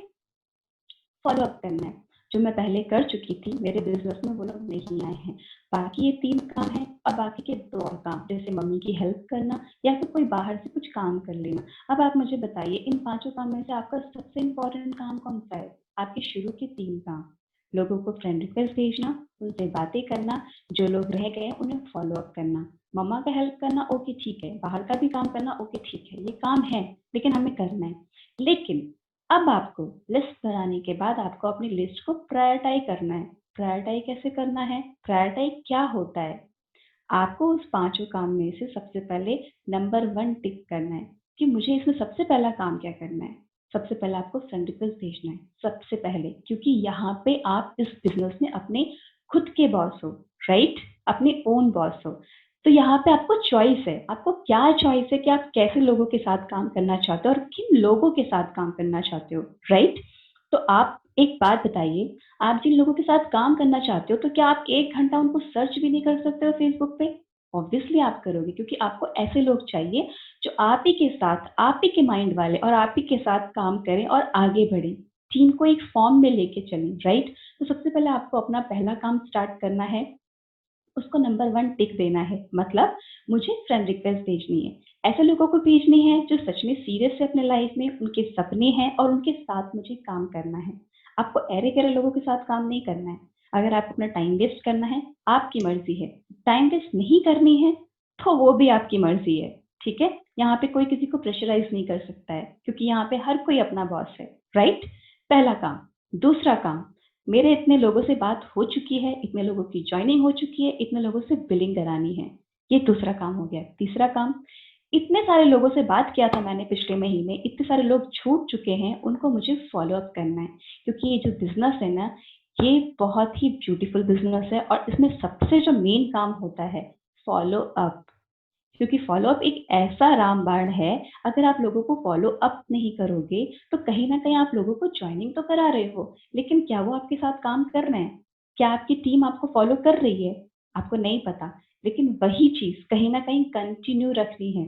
फॉलो अप करना है। जो मैं पहले कर चुकी थी, मेरे बिजनेस में वो लोग नहीं आए हैं। बाकी ये 3 काम हैं और बाकी के 2 और काम, जैसे मम्मी की हेल्प करना या फिर कोई बाहर से कुछ काम कर लेना। अब आप मुझे बताइए इन 5 काम में से आपका सबसे इम्पोर्टेंट काम कौन-सा है? आपके शुरू के 3 काम, लोगों को फ्रेंड रिक्वेस्ट भेजना, उनसे बातें करना, जो लोग रह गए उन्हें फॉलो अप करना, मम्मा का हेल्प करना ओके ठीक है, बाहर का भी काम करना ओके ठीक है, ये काम है लेकिन हमें करना है। लेकिन अब आपको लिस्ट बनाने के बाद आपको अपनी लिस्ट को प्रायोरिटाइज करना है। प्रायोरिटाइज कैसे करना है? प्रायोरिटाइज क्या होता है? आपको उस 5 काम में से सबसे पहले नंबर 1 टिक करना है कि मुझे इसमें सबसे पहला काम क्या करना है। सबसे पहले आपको फ्रेंड रिक्वेस्ट भेजना है, सबसे पहले, क्योंकि यहाँ पे आप इस बिजनेस में अपने खुद के बॉस हो, राइट? अपने ओन बॉस हो। तो यहाँ पे आपको चॉइस है, आपको क्या चॉइस है कि आप कैसे लोगों के साथ काम करना चाहते हो और किन लोगों के साथ काम करना चाहते हो, राइट? तो आप एक बात बताइए, आप जिन लोगों के साथ काम करना चाहते हो, तो क्या आप 1 घंटा उनको सर्च भी नहीं कर सकते हो फेसबुक पे? ऑब्वियसली आप करोगे क्योंकि आपको ऐसे लोग चाहिए जो आप ही के साथ, आप ही के माइंड वाले और आप ही के साथ काम करें और आगे बढ़ें। टीम को एक फॉर्म में लेके चलें, राइट? तो सबसे पहले आपको अपना पहला काम स्टार्ट करना है, उसको नंबर 1 टिक देना है। मतलब मुझे फ्रेंड रिक्वेस्ट भेजनी है। ऐसे लोगों को भेजनी है जो सच में सीरियस है अपने लाइफ में, उनके सपने हैं और उनके साथ मुझे काम करना है। आपको ऐरे-गैरे लोगों के साथ काम नहीं करना है। अगर आपको अपना टाइम वेस्ट करना है, आपकी मर्ज़ी है। टाइम वेस्ट नहीं करनी है, तो वो भी आपकी मर्ज़ी है, ठीक है? यहाँ पे कोई किसी को प्रेशराइज़ नहीं कर सकता है क्योंकि यहाँ पे हर कोई अपना बॉस है, राइट? पहला काम। दूसरा काम, मेरे इतने लोगों से बात हो चुकी है, इतने लोगों की जॉइनिंग हो चुकी है, इतने लोगों से बिलिंग करानी है। ये दूसरा काम हो गया। तीसरा काम, इतने सारे लोगों से बात किया था मैंने पिछले महीने, इतने सारे लोग छूट चुके हैं, उनको मुझे फॉलो अप करना है। क्योंकि ये जो बिज़नेस है ना, ये बहुत ही ब्यूटीफुल बिज़नेस है और इसमें सबसे जो मेन काम होता है, फॉलो अप। क्योंकि फ़ॉलो अप एक ऐसा रामबाण है, अगर आप लोगों को फ़ॉलो अप नहीं करोगे, तो कहीं न कहीं आप लोगों को जॉइनिंग तो करा रहे हो, लेकिन क्या वो आपके साथ काम कर रहे हैं? क्या आपकी टीम आपको फ़ॉलो कर रही है? आपको नहीं पता, लेकिन वही चीज़ कहीं न कहीं कंटिन्यू रखनी है।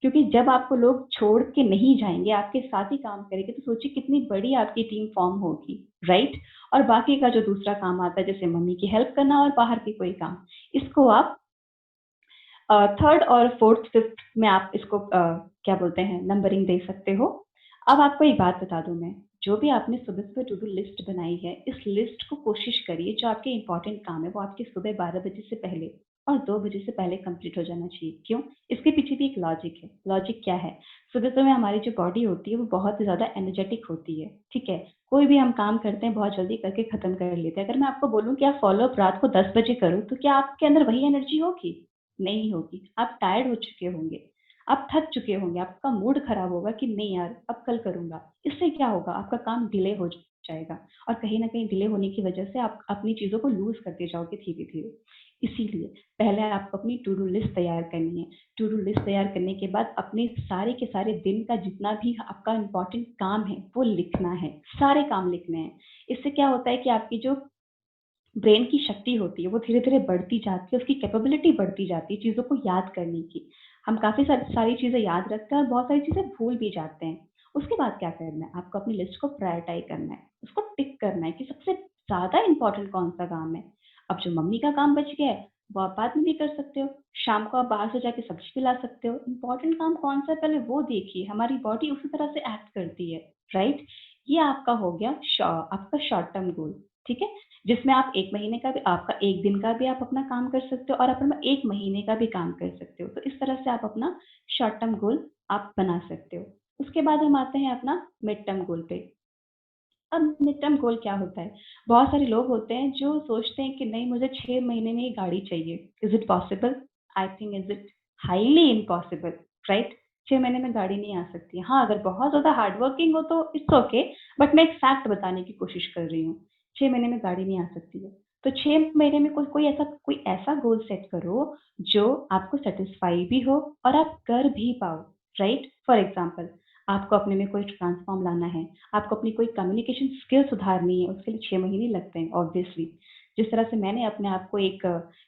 क्योंकि जब आपको लोग छोड़ के नहीं जाएँगे, आपके साथ ही काम करेंगे, तो सोचिए कितनी बड़ी आपकी टीम फ़ॉर्म होगी, राइट? और बाकी का जो दूसरा काम आता है, जैसे मम्मी की हेल्प करना और बाहर के कोई काम, इसको आप थर्ड और फोर्थ, फिफ्थ में आप इसको क्या बोलते हैं नंबरिंग दे सकते हो। अब आपको एक बात बता दूँ मैं, जो भी आपने सुबह-सुबह टू डू लिस्ट बनाई है, इस लिस्ट को कोशिश करिए जो आपके इम्पोर्टेंट काम है, वो आपके सुबह 12 बजे से पहले और 2 बजे से पहले कंप्लीट हो जाना चाहिए। क्यों? इसके पीछे भी एक लॉजिक है। लॉजिक क्या है? सुबह-सुबह हमारी जो बॉडी होती है, वो बहुत ज़्यादा एनर्जेटिक होती है, ठीक है? कोई भी हम काम करते हैं, बहुत जल्दी करके खत्म कर लेते हैं। अगर मैं आपको बोलूँ कि आप फॉलो अप रात को 10 बजे करो, तो क्या आपके अंदर वही एनर्जी होगी? नहीं होगी, आप टायर्ड हो चुके होंगे। आप थक चुके होंगे, आपका मूड खराब होगा कि नहीं यार अब कल करूंगा। इससे क्या होगा, आपका काम डिले हो जाएगा और कहीं ना कहीं डिले होने की वजह से आप अपनी चीजों को लूज करते जाओगे धीरे धीरे। इसीलिए पहले आपको अपनी टू डू लिस्ट तैयार करनी है। टू डू लिस्ट तैयार करने के बाद अपने सारे के सारे दिन का जितना भी आपका इम्पोर्टेंट काम है वो लिखना है, सारे काम लिखने हैं। इससे क्या होता है कि आपकी जो ब्रेन की शक्ति होती है वो धीरे धीरे बढ़ती जाती है, उसकी कैपेबिलिटी बढ़ती जाती है चीजों को याद करने की। हम काफी सारी चीजें याद रखते हैं और बहुत सारी चीजें भूल भी जाते हैं। उसके बाद क्या करना है, आपको अपनी लिस्ट को प्रायोरिटाइज करना है, उसको टिक करना है कि सबसे ज्यादा इंपॉर्टेंट कौन सा काम है। अब जो मम्मी का काम बच गया है वो आप बाद में भी कर सकते हो, शाम को आप बाहर से जाके सब्जी भी ला सकते हो। इंपॉर्टेंट काम कौन सा है पहले वो देखिए, हमारी बॉडी उसी तरह से एक्ट करती है, राइट। ये आपका हो गया आपका शॉर्ट टर्म गोल, ठीक है, जिसमें आप 1 महीने का भी, आपका 1 दिन का भी आप अपना काम कर सकते हो और अपना 1 महीने का भी काम कर सकते हो। तो इस तरह से आप अपना शॉर्ट टर्म गोल आप बना सकते हो। उसके बाद हम आते हैं अपना मिड टर्म गोल पे। अब मिड टर्म गोल क्या होता है? बहुत सारे लोग होते हैं जो सोचते हैं कि नहीं मुझे 6 महीने में ही गाड़ी चाहिए। Is it possible? I think is it highly impossible, right? 6 महीने में गाड़ी नहीं आ सकती। हाँ, अगर बहुत ज़्यादा हार्ड वर्किंग हो तो इट्स ओके, बट मैं एक फैक्ट बताने की कोशिश कर रही हूँ। 6 महीने में गाड़ी नहीं आ सकती है। तो 6 महीने में कोई ऐसा गोल सेट करो जो आपको सैटिस्फाई भी हो और आप कर भी पाओ, राइट? फॉर एग्जाम्पल, आपको अपने में कोई ट्रांसफॉर्म लाना है, आपको अपनी कोई कम्युनिकेशन स्किल सुधारनी है, उसके लिए 6 महीने लगते हैं ऑब्वियसली। जिस तरह से मैंने अपने आप को एक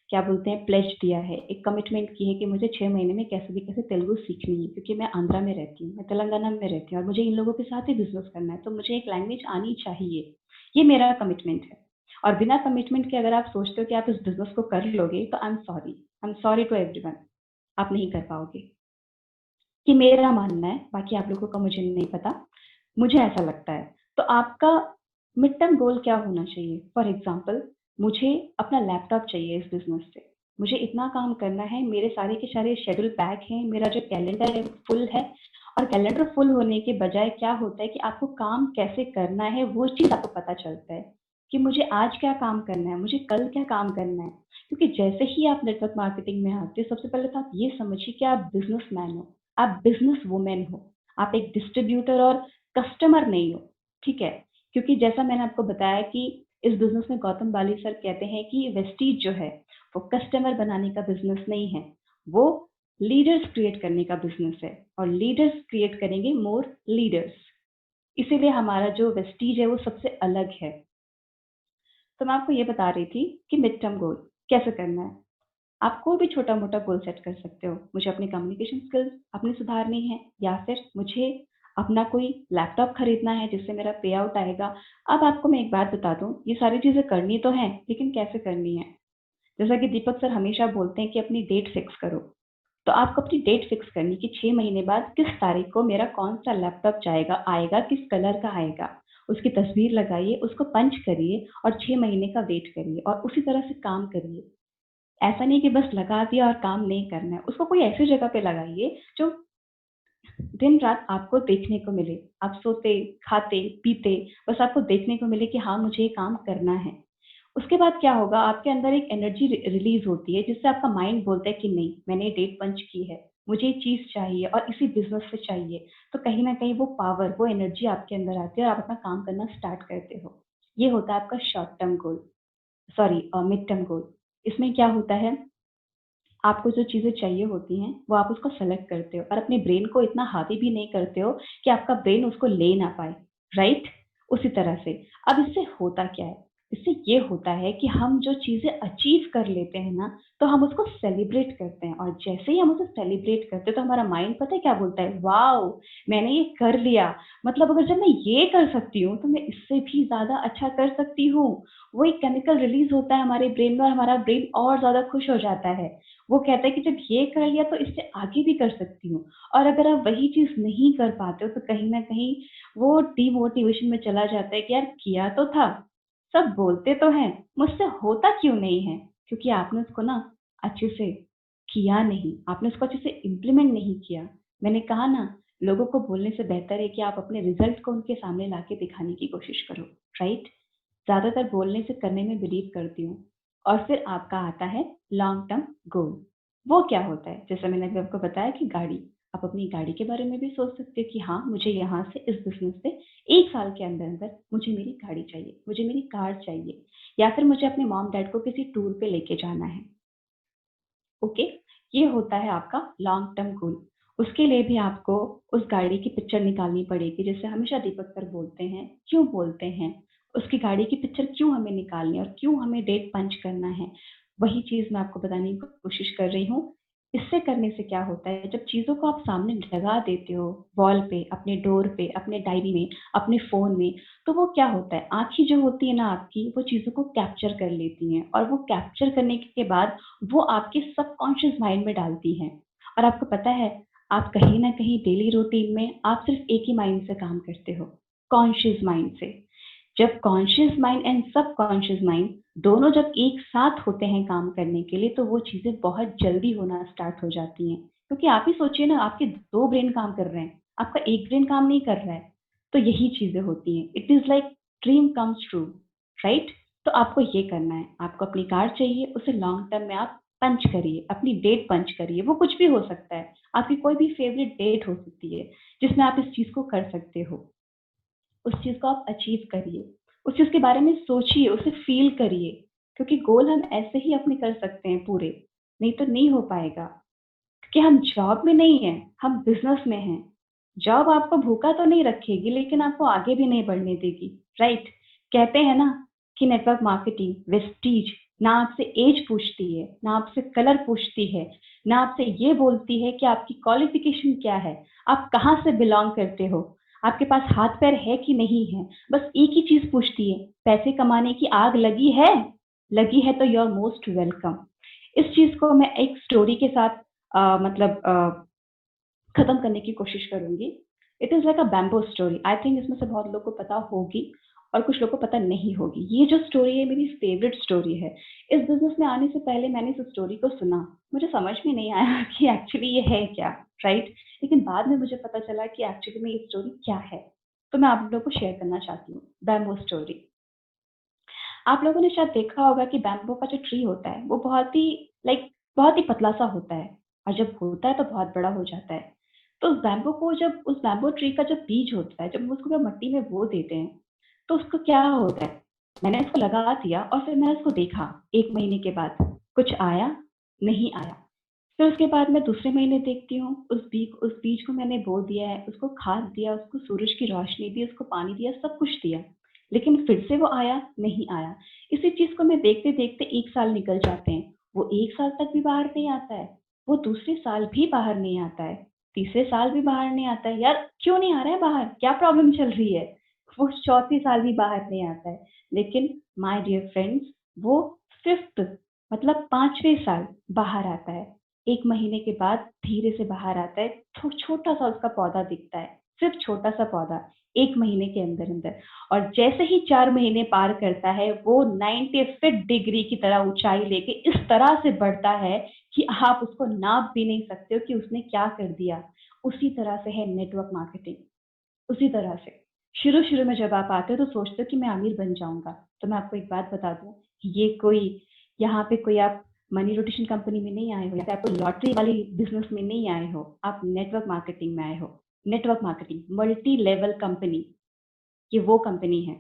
क्या बोलते हैं प्लेज दिया है, एक कमिटमेंट की है कि मुझे 6 महीने में कैसे भी कैसे तेलुगु सीखनी है, क्योंकि मैं आंध्रा में रहती हूँ, मैं तेलंगाना में रहती हूँ और मुझे इन लोगों के साथ ही बिज़नेस करना है, तो मुझे एक लैंग्वेज आनी चाहिए। ये मेरा कमिटमेंट है। और बिना कमिटमेंट के अगर आप सोचते हो कि आप इस बिज़नेस को कर लोगे, तो I am sorry to everyone, आप नहीं कर पाओगे। कि मेरा मानना है, बाकी आप लोगों का मुझे नहीं पता, मुझे ऐसा लगता है। तो आपका मिड टर्म गोल क्या होना चाहिए? फॉर एग्जाम्पल, मुझे अपना लैपटॉप चाहिए इस बिज़नेस से, मुझे इतना काम करना है, मेरे सारे के सारे शेड्यूल पैक हैं, मेरा जो कैलेंडर है फुल है। और कैलेंडर फुल होने के बजाय क्या होता है कि आपको काम कैसे करना है वो चीज़ आपको पता चलता है, कि मुझे आज क्या काम करना है, मुझे कल क्या काम करना है। क्योंकि जैसे ही आप नेटवर्क मार्केटिंग में आते हो, सबसे पहले तो आप ये समझिए कि आप बिज़नेसमैन हो, आप बिज़नेस वुमन हो, आप एक डिस्ट्रीब्यूटर और कस्टमर नहीं हो, ठीक है? क्योंकि जैसा मैंने आपको बताया कि इस बिज़नेस में गौतम बाली सर कहते हैं कि वेस्टीज जो है, वो कस्टमर बनाने का बिज़नेस नहीं है, वो लीडर्स क्रिएट करने का बिज़नेस है और लीडर्स क्रिएट करेंगे मोर लीडर्स। इसीलिए हमारा जो वेस्टीज है वो सबसे अलग है। तो मैं आपको ये बता रही थी कि मिड टर्म गोल कैसे करना है। आप कोई भी छोटा-मोटा गोल सेट कर सकते हो। मुझे अपनी कम्युनिकेशन स्किल्स अपनी सुधारनी है या फिर मुझे अपना कोई लैपटॉप खरीदना है जिससे मेरा पे आउट आएगा। अब आपको मैं एक बात बता दूँ, ये सारी चीज़ें करनी तो हैं, लेकिन कैसे करनी है? जैसा कि दीपक सर हमेशा बोलते हैं कि अपनी डेट फिक्स करो। तो आपको अपनी डेट फिक्स करनी कि 6 महीने बाद किस तारीख को मेरा कौन-सा लैपटॉप आएगा, किस कलर का आएगा। उसकी तस्वीर लगाइए, उसको पंच करिए और 6 महीने का वेट करिए और उसी तरह से काम करिए। ऐसा नहीं कि बस लगा दिया और काम नहीं करना है, उसको कोई ऐसी जगह पे लगाइए जो दिन-रात आपको देखने को मिले। आप सोते, खाते, पीते, बस आपको देखने को मिले कि हाँ, मुझे ये काम करना है। उसके बाद क्या होगा, आपके अंदर एक एनर्जी रिलीज़ होती है, जिससे आपका माइंड बोलता है कि नहीं, मैंने ये डेट पंच की है, मुझे ये चीज़ चाहिए और इसी बिज़नेस से चाहिए। तो कहीं न कहीं वो पावर, वो एनर्जी आपके अंदर आती है और आप अपना काम करना स्टार्ट करते हो। ये होता है आपका short term goal, sorry mid term goal. इसमें क्या होता है, आपको जो चीज़ें चाहिए होती हैं, वो आप उसको सेलेक्ट करते हो और अपने ब्रेन को इतना हावी भी नहीं करते हो कि आपका ब्रेन उसको ले ना पाए, राइट? उसी तरह से। अब इससे होता क्या है? इससे ये होता है कि हम जो चीज़ें अचीव कर लेते हैं ना, तो हम उसको सेलिब्रेट करते हैं और जैसे ही हम उसे सेलिब्रेट करते हैं, तो हमारा माइंड पता है क्या बोलता है? वॉव! मैंने ये कर लिया। मतलब अगर जब मैं ये कर सकती हूँ, तो मैं इससे भी ज़्यादा अच्छा कर सकती हूँ। वो एक केमिकल रिलीज़ होता है हमारे ब्रेन में और हमारा ब्रेन और ज़्यादा खुश हो जाता है। वो कहता है कि जब ये कर लिया तो इससे आगे भी कर सकती हूँ। और अगर आप वही चीज़ नहीं कर पाते हो तो कहीं न कहीं वो डिमोटिवेशन में चला जाता है कि यार किया तो था, सब बोलते तो हैं, मुझसे होता क्यों नहीं है? क्योंकि आपने उसको ना अच्छे से किया नहीं, आपने उसको अच्छे से इम्प्लीमेंट नहीं किया। मैंने कहा ना, लोगों को बोलने से बेहतर है कि आप अपने रिज़ल्ट को उनके सामने लाके दिखाने की कोशिश करो, राइट? ज़्यादातर बोलने से करने में बिलीव करती हूँ। और फिर आपका आता है लॉन्ग टर्म गोल। वो क्या होता है? जैसे मैंने अभी आपको बताया कि गाड़ी। आप अपनी गाड़ी के बारे में भी सोच सकते हो कि हाँ, मुझे यहाँ से इस बिजनेस से 1 साल के अंदर अंदर मुझे मेरी गाड़ी चाहिए, मुझे मेरी कार चाहिए, या फिर मुझे अपने मॉम डैड को किसी टूर पे लेके जाना है। ओके, ये होता है आपका लॉन्ग टर्म गोल। उसके लिए भी आपको उस गाड़ी की पिक्चर निकालनी पड़ेगी, जैसे हमेशा दीपक सर बोलते हैं, क्यों बोलते हैं, उसकी गाड़ी की पिक्चर क्यों हमें निकालनी है और क्यों हमें डेट पंच करना है, वही चीज़ मैं आपको बताने की कोशिश कर रही हूँ। इससे करने से क्या होता है, जब चीज़ों को आप सामने लगा देते हो, वॉल पे, अपने डोर पे, अपने डायरी में, अपने फ़ोन में, तो वो क्या होता है, आँखें जो होती है ना आपकी, वो चीज़ों को कैप्चर कर लेती हैं और वो कैप्चर करने के बाद वो आपके सबकॉन्शियस माइंड में डालती हैं। और आपको पता है, आप कहीं न कहीं डेली रूटीन में आप सिर्फ़ एक ही माइंड से काम करते हो, कॉन्शियस माइंड से। जब conscious mind and subconscious mind दोनों जब एक साथ होते हैं काम करने के लिए, तो वो चीज़ें बहुत जल्दी होना स्टार्ट हो जाती हैं। क्योंकि आप ही सोचिए ना, आपके 2 ब्रेन काम कर रहे हैं, आपका 1 ब्रेन काम नहीं कर रहा है। तो यही चीज़ें होती हैं। It is like dream comes true, right? तो आपको ये करना है, आपको अपनी कार चाहिए, उसे लॉन्ग टर्म में आप पंच करिए, अपनी डेट पंच करिए, वो कुछ भी हो सकता है। आपकी कोई भी फेवरेट डेट हो सकती है, जिसमें आप इस चीज़ को कर सकते हो। उस चीज़ को आप अचीव करिए, उस चीज़ के बारे में सोचिए, उसे फ़ील करिए, क्योंकि गोल हम ऐसे ही अपने कर सकते हैं पूरे, नहीं तो नहीं हो पाएगा। क्योंकि हम जॉब में नहीं हैं, हम बिज़नेस में हैं। जॉब आपको भूखा तो नहीं रखेगी, लेकिन आपको आगे भी नहीं बढ़ने देगी, राइट? कहते हैं ना कि नेटवर्क मार्केटिंग, वेस्टीज ना आपसे एज पूछती है, ना आपसे कलर पूछती है, ना आपसे ये बोलती है कि आपकी क्वालिफ़िकेशन क्या है, आप कहाँ से बिलॉन्ग करते हो, आपके पास हाथ-पैर है कि नहीं है। बस एक ही चीज़ पूछती है, पैसे कमाने की आग लगी है? लगी है तो यू आर मोस्ट वेलकम। इस चीज़ को मैं एक स्टोरी के साथ मतलब खत्म करने की कोशिश करूँगी। It is like a bamboo story. I think इसमें से बहुत लोगों को पता होगी और कुछ लोगों को पता नहीं होगी। ये जो स्टोरी है मेरी फेवरेट स्टोरी है। इस बिज़नेस में आने से पहले मैंने इस स्टोरी को सुना। मुझे समझ में नहीं आया कि एक्चुअली ये है क्या, राइट? लेकिन बाद में मुझे पता चला कि एक्चुअली में ये स्टोरी क्या है। तो मैं आप लोगों को शेयर करना चाहती हूँ, बैम्बू स्टोरी। आप लोगों ने शायद देखा होगा कि बैम्बू का जो ट्री होता है, वो बहुत ही पतला-सा होता है और जब होता है तो बहुत बड़ा हो जाता है। तो उस बैम्बू ट्री का जब बीज होता है, जब हम उसको मिट्टी में बो देते हैं, तो उसको क्या होता है, मैंने इसको लगा दिया और फिर मैंने उसको देखा 1 महीने के बाद, कुछ आया, नहीं आया। फिर उसके बाद मैं दूसरे महीने देखती हूँ, उस बीज को मैंने बो दिया है, उसको खाद दिया, उसको सूरज की रोशनी दी, उसको पानी दिया, सब कुछ दिया। लेकिन फिर से वो आया, नहीं आया। इसी चीज़ को मैं देखते-देखते 1 साल निकल जाते हैं। वो 1 साल तक भी बाहर नहीं आता है, वो दूसरे साल भी बाहर नहीं आता है, तीसरे साल भी बाहर नहीं आता है। यार क्यों नहीं आ रहा है बाहर? क्या प्रॉब्लम चल रही है? वो चौथे साल भी बाहर नहीं आता है। लेकिन माय डियर फ्रेंड्स, वो 5th मतलब 5वें साल बाहर आता है। 1 महीने के बाद धीरे से बाहर आता है, छोटा-सा उसका पौधा दिखता है, सिर्फ़ छोटा-सा पौधा, 1 महीने के अंदर-अंदर। और जैसे ही 4 महीने पार करता है, वो 95 डिग्री की तरह ऊँचाई लेके इस तरह से बढ़ता है कि आप उसको नाप भी नहीं सकते हो कि उसने क्या कर दिया। उसी तरह से है नेटवर्क मार्केटिंग, उसी तरह से। शुरू-शुरू में जब आप आते हो तो सोचते हो कि मैं अमीर बन जाऊँगा। तो मैं आपको एक बात बता दूँ, यहाँ पे कोई आप मनी रोटेशन कंपनी में नहीं आए हो या फिर आप कोई लॉटरी वाली बिज़नेस में नहीं आए हो, आप नेटवर्क मार्केटिंग में आए हो। Network marketing, multi level company, ये वो कंपनी है।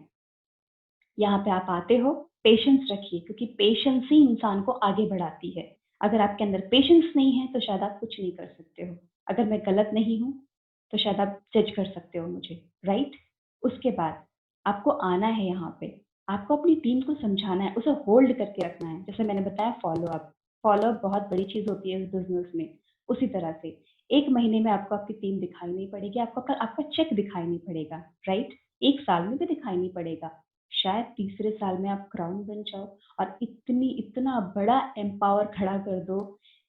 यहाँ पे आप आते हो, पेशेंस रखिए क्योंकि पेशेंस ही इंसान को आगे बढ़ाती है। अगर आपके अंदर पेशेंस नहीं है, तो शायद आप कुछ नहीं कर सकते हो। अगर मैं गलत नहीं हूँ, तो शायद आप जज कर सकते हो मुझे, राइट? उसके बाद आपको आना है यहाँ पे, आपको अपनी टीम को समझाना है, उसे होल्ड करके रखना है। जैसे मैंने बताया फ़ॉलो-अप, फ़ॉलो-अप बहुत बड़ी चीज़ होती है इस बिज़नेस में। उसी तरह से 1 महीने में आपको आपकी टीम दिखाई नहीं पड़ेगी, आपको आपका चेक दिखाई नहीं पड़ेगा, राइट? 1 साल में भी दिखाई नहीं पड़ेगा। शायद तीसरे साल में आप क्राउन बन जाओ और इतना बड़ा एम्पावर खड़ा कर दो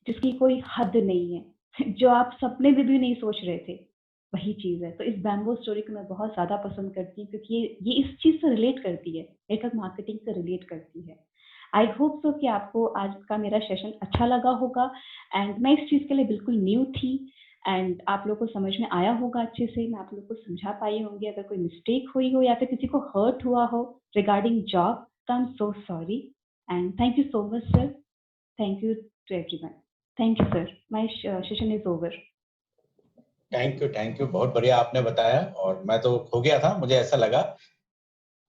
जिसकी कोई हद नहीं है जो आप सपने में भी नहीं सोच रहे थे, वही चीज़ है। तो इस बैम्बू स्टोरी को मैं बहुत ज़्यादा पसंद करती हूँ क्योंकि ये इस चीज़ से रिलेट करती है, नेटवर्क मार्केटिंग से रिलेट करती है। आई होप सो कि आपको आज का मेरा सेशन अच्छा लगा होगा एंड मैं इस चीज़ के लिए बिल्कुल न्यू थी एंड आप लोगों को समझ में आया होगा अच्छे से, मैं आप लोगों को समझा पाई होंगी। अगर कोई मिस्टेक हुई हो या फिर किसी को हर्ट हुआ हो regarding job, so I'm so sorry. And thank you so much, sir. Thank you to everyone. Thank you, sir. My session is over. Thank you, बहुत बढ़िया आपने बताया। और मैं तो खो गया था, मुझे ऐसा लगा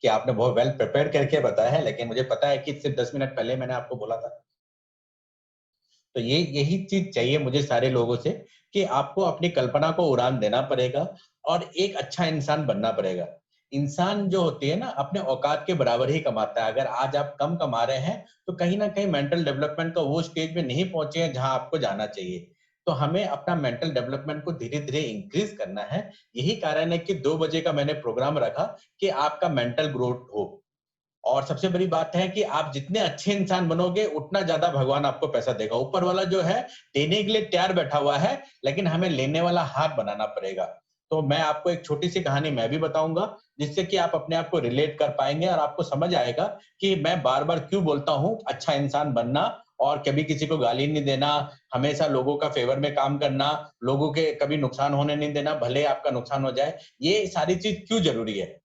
कि आपने बहुत वेल प्रिपेयर करके बताया है, लेकिन मुझे पता है कि सिर्फ 10 मिनट पहले मैंने आपको बोला था। तो यही चीज चाहिए मुझे सारे लोगों से, कि आपको अपनी कल्पना को उड़ान देना पड़ेगा और एक अच्छा इंसान बनना पड़ेगा। इंसान जो होती है ना, अपने औकात के बराबर ही कमाता है। अगर आज आप कम कमा रहे हैं तो कहीं ना कहीं मेंटल डेवलपमेंट का वो स्टेज में नहीं पहुंचे हैं जहां आपको जाना चाहिए। तो हमें अपना मेंटल डेवलपमेंट को धीरे धीरे इंक्रीज करना है। यही कारण है कि 2 बजे का मैंने प्रोग्राम रखा कि आपका मेंटल ग्रोथ हो। और सबसे बड़ी बात है कि आप जितने अच्छे इंसान बनोगे उतना ज्यादा भगवान आपको पैसा देगा। ऊपर वाला जो है देने के लिए तैयार बैठा हुआ है, लेकिन हमें लेने वाला हाथ बनाना पड़ेगा। तो मैं आपको एक छोटी सी कहानी मैं भी बताऊंगा, जिससे कि आप अपने आप को रिलेट कर पाएंगे और आपको समझ आएगा कि मैं बार बार क्यों बोलता हूँ अच्छा इंसान बनना और कभी किसी को गाली नहीं देना, हमेशा लोगों का फेवर में काम करना, लोगों के कभी नुकसान होने नहीं देना, भले आपका नुकसान हो जाए। ये सारी चीज क्यों जरूरी है?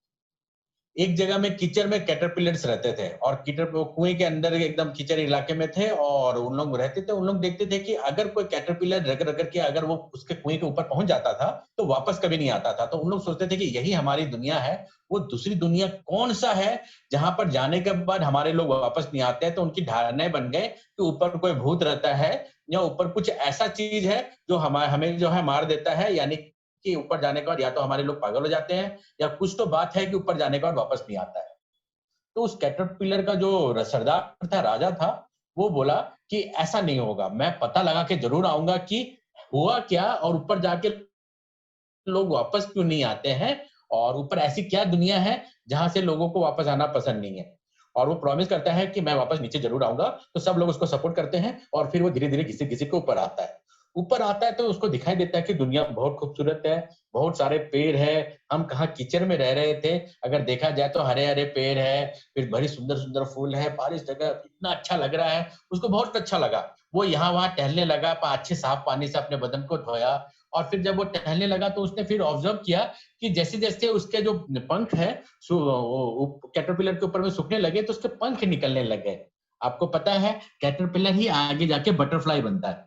एक जगह में कीचड़ में कैटरपिलर्स रहते थे, और कीचड़ कुएं के अंदर एकदम कीचड़ इलाके में थे, और उन लोग रहते थे। उन लोग देखते थे कि अगर कोई कैटरपिलर रगड़ रगड़ के अगर वो उसके कुएं के ऊपर पहुंच जाता था तो वापस कभी नहीं आता था। तो उन लोग सोचते थे कि यही हमारी दुनिया है। वो दूसरी दुनिया कौन सा है जहां पर जाने के बाद हमारे लोग वापस नहीं आते हैं? तो उनकी धारणाएं बन गए कि ऊपर कोई भूत रहता है, या ऊपर कुछ ऐसा चीज है जो हमें जो है मार देता है, यानी कि ऊपर जाने के बाद या तो हमारे लोग पागल हो जाते हैं, या कुछ तो बात है कि ऊपर जाने के बाद वापस नहीं आता है। तो उस कैटरपिलर का जो सरदार था, राजा था, वो बोला कि ऐसा नहीं होगा, मैं पता लगा के जरूर आऊंगा कि हुआ क्या और ऊपर जाके लोग वापस क्यों नहीं आते हैं, और ऊपर ऐसी क्या दुनिया है जहां से लोगों को वापस आना पसंद नहीं है। और वो प्रॉमिस करता है कि मैं वापस नीचे जरूर आऊंगा। तो सब लोग उसको सपोर्ट करते हैं, और फिर वो धीरे धीरे किसी किसी के ऊपर आता है। ऊपर आता है तो उसको दिखाई देता है कि दुनिया बहुत खूबसूरत है, बहुत सारे पेड़ है। हम कहाँ कीचड़ में रह रहे थे, अगर देखा जाए तो हरे हरे पेड़ है, फिर बड़ी सुंदर सुंदर फूल है, बारिश जगह, इतना अच्छा लग रहा है। उसको बहुत अच्छा लगा। वो यहाँ वहां टहलने लगा, अच्छे साफ पानी से अपने बदन को धोया। और फिर जब वो टहलने लगा तो उसने फिर ऑब्जर्व किया कि जैसे जैसे उसके जो पंख है कैटरपिलर के ऊपर में सूखने लगे, तो उसके पंख निकलने लगे। आपको पता है कैटरपिलर ही आगे जाके बटरफ्लाई बनता है।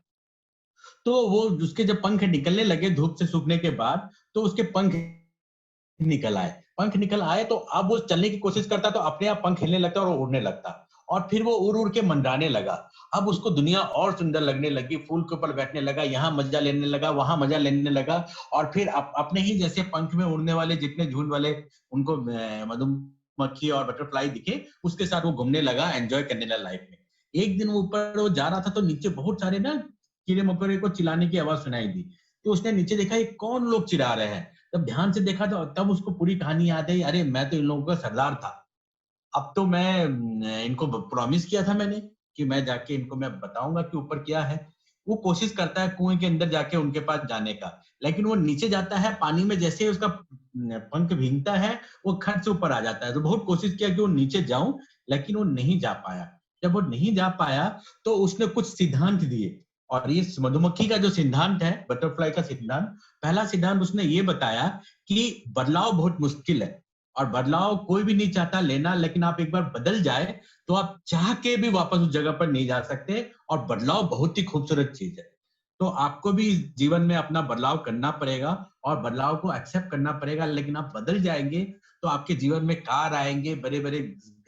तो वो उसके जब पंख निकलने लगे धूप से सूखने के बाद, तो उसके पंख निकल आए। पंख निकल आए तो अब वो चलने की कोशिश करता तो अपने आप पंख हिलने लगता और उड़ने लगता। और फिर वो उड़ उड़ के मंडराने लगा। अब उसको दुनिया और सुंदर लगने लगी, फूल के ऊपर बैठने लगा, यहाँ मजा लेने लगा, वहां मजा लेने लगा। और फिर अपने ही जैसे पंख में उड़ने वाले जितने झुंड वाले उनको मधुमक्खी और बटरफ्लाई दिखे, उसके साथ वो घूमने लगा, एंजॉय करने लगा लाइफ में। एक दिन वो ऊपर वो जा रहा था तो नीचे बहुत सारे ना कीड़े मकोड़े को चिल्लाने की आवाज सुनाई दी। तो उसने नीचे देखा ये कौन लोग चिल्ला रहे हैं। तब ध्यान से देखा तो तब उसको पूरी कहानी याद आई, अरे मैं तो इन लोगों का सरदार था। अब तो मैं इनको प्रॉमिस किया था मैंने कि मैं जाके इनको मैं बताऊंगा कि ऊपर क्या है। वो कोशिश करता है कुएं के अंदर जाके उनके पास जाने का, लेकिन वो नीचे जाता है पानी में, जैसे ही उसका पंख भींगता है वो खट से ऊपर आ जाता है। तो बहुत कोशिश किया कि वो नीचे जाऊं, लेकिन वो नहीं जा पाया। जब वो नहीं जा पाया तो उसने कुछ सिद्धांत दिए। और ये मधुमक्खी का जो सिद्धांत है, बटरफ्लाई का सिद्धांत, पहला सिद्धांत उसने ये बताया कि बदलाव बहुत मुश्किल है, और बदलाव कोई भी नहीं चाहता लेना, लेकिन आप एक बार बदल जाए तो आप चाह के भी वापस उस जगह पर नहीं जा सकते। और बदलाव बहुत ही खूबसूरत चीज है। तो आपको भी जीवन में अपना बदलाव करना पड़ेगा, और बदलाव को एक्सेप्ट करना पड़ेगा। लेकिन आप बदल जाएंगे तो आपके जीवन में कार आएंगे, बड़े बड़े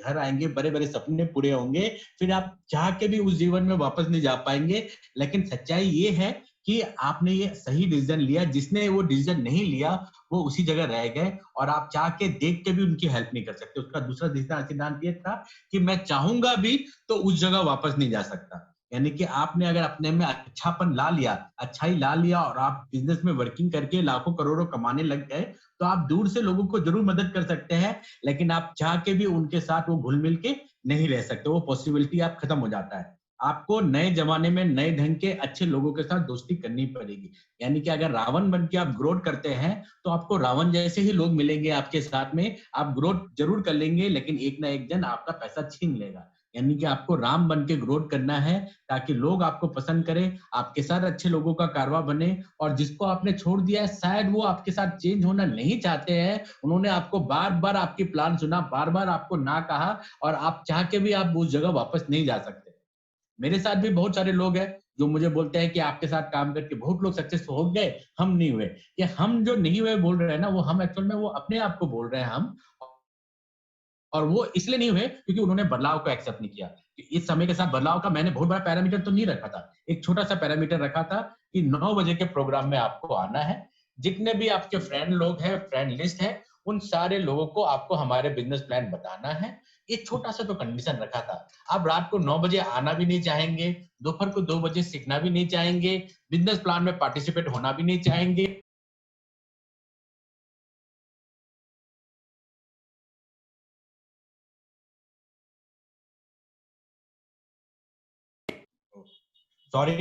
घर आएंगे, बड़े बड़े सपने पूरे होंगे। फिर आप चाह के भी उस जीवन में वापस नहीं जा पाएंगे। लेकिन सच्चाई ये है कि आपने ये सही डिसीजन लिया। जिसने वो डिसीजन नहीं लिया वो उसी जगह रह गए, और आप चाह के देख के भी उनकी हेल्प नहीं कर सकते। उसका दूसरा सिद्धांत ये था कि मैं चाहूंगा भी तो उस जगह वापस नहीं जा सकता। यानी कि आपने अगर अपने में अच्छापन ला लिया, अच्छाई ला लिया, और आप बिजनेस में वर्किंग करके लाखों करोड़ों कमाने लग गए, तो आप दूर से लोगों को जरूर मदद कर सकते हैं, लेकिन आप चाह के भी उनके साथ वो घुल मिल के नहीं रह सकते। वो पॉसिबिलिटी आप खत्म हो जाता है। आपको नए जमाने में नए ढंग के अच्छे लोगों के साथ दोस्ती करनी पड़ेगी। यानी कि अगर रावण बन के आप ग्रोथ करते हैं तो आपको रावण जैसे ही लोग मिलेंगे आपके साथ में। आप ग्रोथ जरूर कर लेंगे, लेकिन एक ना एक जन आपका पैसा छीन लेगा। यानी कि आपको राम बन के ग्रोथ करना है, ताकि लोग आपको पसंद करें, आपके साथ अच्छे लोगों का कारवा बने। और जिसको आपने छोड़ दिया है, शायद वो आपके साथ चेंज होना नहीं चाहते हैं। उन्होंने आपको बार बार आपकी प्लान सुना, बार बार आपको ना कहा, और आप चाह के भी आप उस जगह वापस नहीं जा सकते। मेरे साथ भी बहुत सारे लोग हैं जो मुझे बोलते हैं कि आपके साथ काम करके बहुत लोग सक्सेसफुल हो गए, हम नहीं हुए। ये हम जो नहीं हुए बोल रहे हैं ना, वो हम एक्चुअल में वो अपने आप को बोल रहे हैं हम, और वो इसलिए नहीं हुए क्योंकि उन्होंने बदलाव को एक्सेप्ट नहीं किया। इस समय के साथ बदलाव का मैंने बहुत बड़ा पैरामीटर तो नहीं रखा था, एक छोटा सा पैरामीटर रखा था कि 9 बजे के प्रोग्राम में आपको आना है। जितने भी आपके फ्रेंड लोग हैं, फ्रेंड लिस्ट है, उन सारे लोगों को आपको हमारे बिजनेस प्लान बताना है। ये छोटा सा तो कंडीशन रखा था। आप रात को 9 बजे आना भी नहीं चाहेंगे, दोपहर को 2 बजे सीखना भी नहीं चाहेंगे, बिजनेस प्लान में पार्टिसिपेट होना भी नहीं चाहेंगे। सॉरी,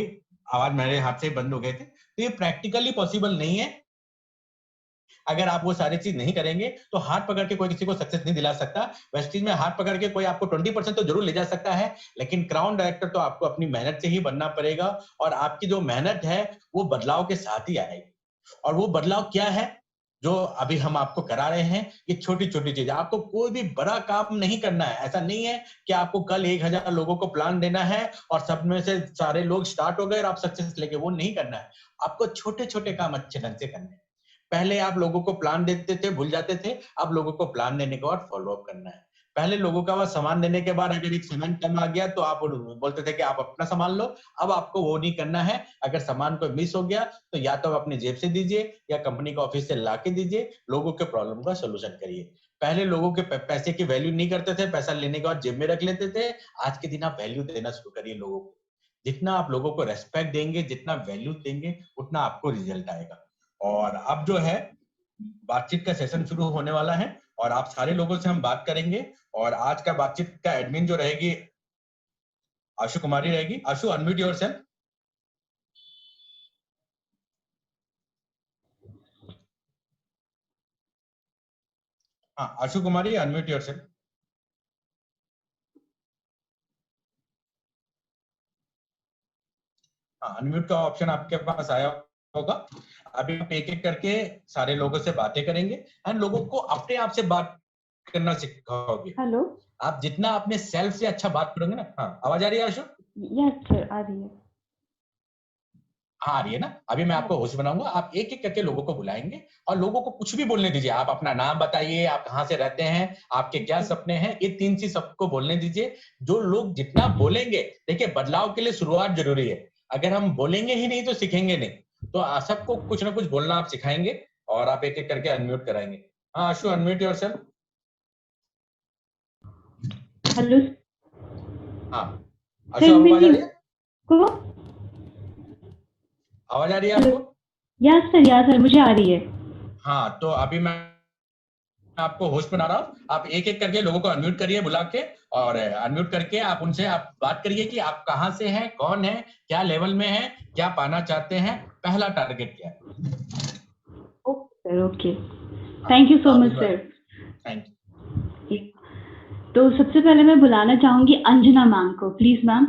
आवाज मेरे हाथ से बंद हो गए थे। तो ये प्रैक्टिकली पॉसिबल नहीं है। अगर आप वो सारी चीज नहीं करेंगे तो हाथ पकड़ के कोई किसी को सक्सेस नहीं दिला सकता। वेस्टीज में हाथ पकड़ के कोई आपको 20% तो जरूर ले जा सकता है, लेकिन क्राउन डायरेक्टर तो आपको अपनी मेहनत से ही बनना पड़ेगा, और आपकी जो मेहनत है वो बदलाव के साथ ही आएगी। और वो बदलाव क्या है जो अभी हम आपको करा रहे हैं? ये छोटी छोटी चीज। आपको कोई भी बड़ा काम नहीं करना है। ऐसा नहीं है कि आपको कल 1000 लोगों को प्लान देना है और सब में से सारे लोग स्टार्ट हो गए और आप सक्सेस लेके, वो नहीं करना है। आपको छोटे छोटे काम अच्छे ढंग से करने हैं। पहले आप लोगों को प्लान देते थे, भूल जाते थे। अब लोगों को प्लान देने के बाद फॉलो अप करना है। पहले लोगों का सामान देने के बाद अगर एक सामान कम आ गया तो आप बोलते थे कि आप अपना सामान लो। अब आपको वो नहीं करना है। अगर सामान कोई मिस हो गया तो या तो अपनी जेब से दीजिए या कंपनी के ऑफिस से ला के दीजिए। लोगों के प्रॉब्लम का सोल्यूशन करिए। पहले लोगों के पैसे की वैल्यू नहीं करते थे, पैसा लेने के बाद जेब में रख लेते थे। आज के दिन आप वैल्यू देना शुरू करिए लोगों को। जितना आप लोगों को रेस्पेक्ट देंगे, जितना वैल्यू देंगे, उतना आपको रिजल्ट आएगा। और अब जो है बातचीत का सेशन शुरू होने वाला है और आप सारे लोगों से हम बात करेंगे। और आज का बातचीत का एडमिन जो रहेगी आशु कुमारी रहेगी। आशु, अनम्यूट योरसेल्फ। हाँ, आशु कुमारी, अनम्यूट योरसेल्फ। हाँ, अनम्यूट का ऑप्शन आपके पास आया होगा। अभी आप एक एक करके सारे लोगों से बातें करेंगे एंड लोगों को अपने आप से बात करना सिखाओगे। हेलो, आप जितना अपने सेल्फ से अच्छा बात करोगे ना। हाँ, आवाज आ रही है आशु? यस सर, आ रही है। हाँ, आ रही है ना? अभी मैं आपको होस्ट बनाऊंगा। आप एक एक करके लोगों को बुलाएंगे और लोगों को कुछ भी बोलने दीजिए। आप अपना नाम बताइए, आप कहाँ से रहते हैं, आपके क्या सपने हैं, ये 3 चीज सबको बोलने दीजिए। जो लोग जितना बोलेंगे, देखिए बदलाव के लिए शुरुआत जरूरी है। अगर हम बोलेंगे ही नहीं तो सीखेंगे नहीं। तो सबको कुछ ना कुछ बोलना आप सिखाएंगे और आप एक एक करके अनम्यूट कराएंगे। हाँ आशु, अनम्यूट योरसेल्फ। हेलो हाँ आशु, आवाज आ रही है? को आवाज आ रही है आपको? यस सर, मुझे आ रही है। हाँ, तो अभी मैं आपको होस्ट बना रहा हूँ। आप एक एक करके लोगों को अनम्यूट करिए बुला के, और अनम्यूट करके आप उनसे आप बात करिए कि आप कहाँ से हैं, कौन है, क्या लेवल में है, क्या पाना चाहते हैं, पहला टारगेट क्या है। Okay sir, okay, thank you so much sir. Thank you. तो सबसे पहले मैं बुलाना चाहूंगी अंजना मैम को, प्लीज मैम।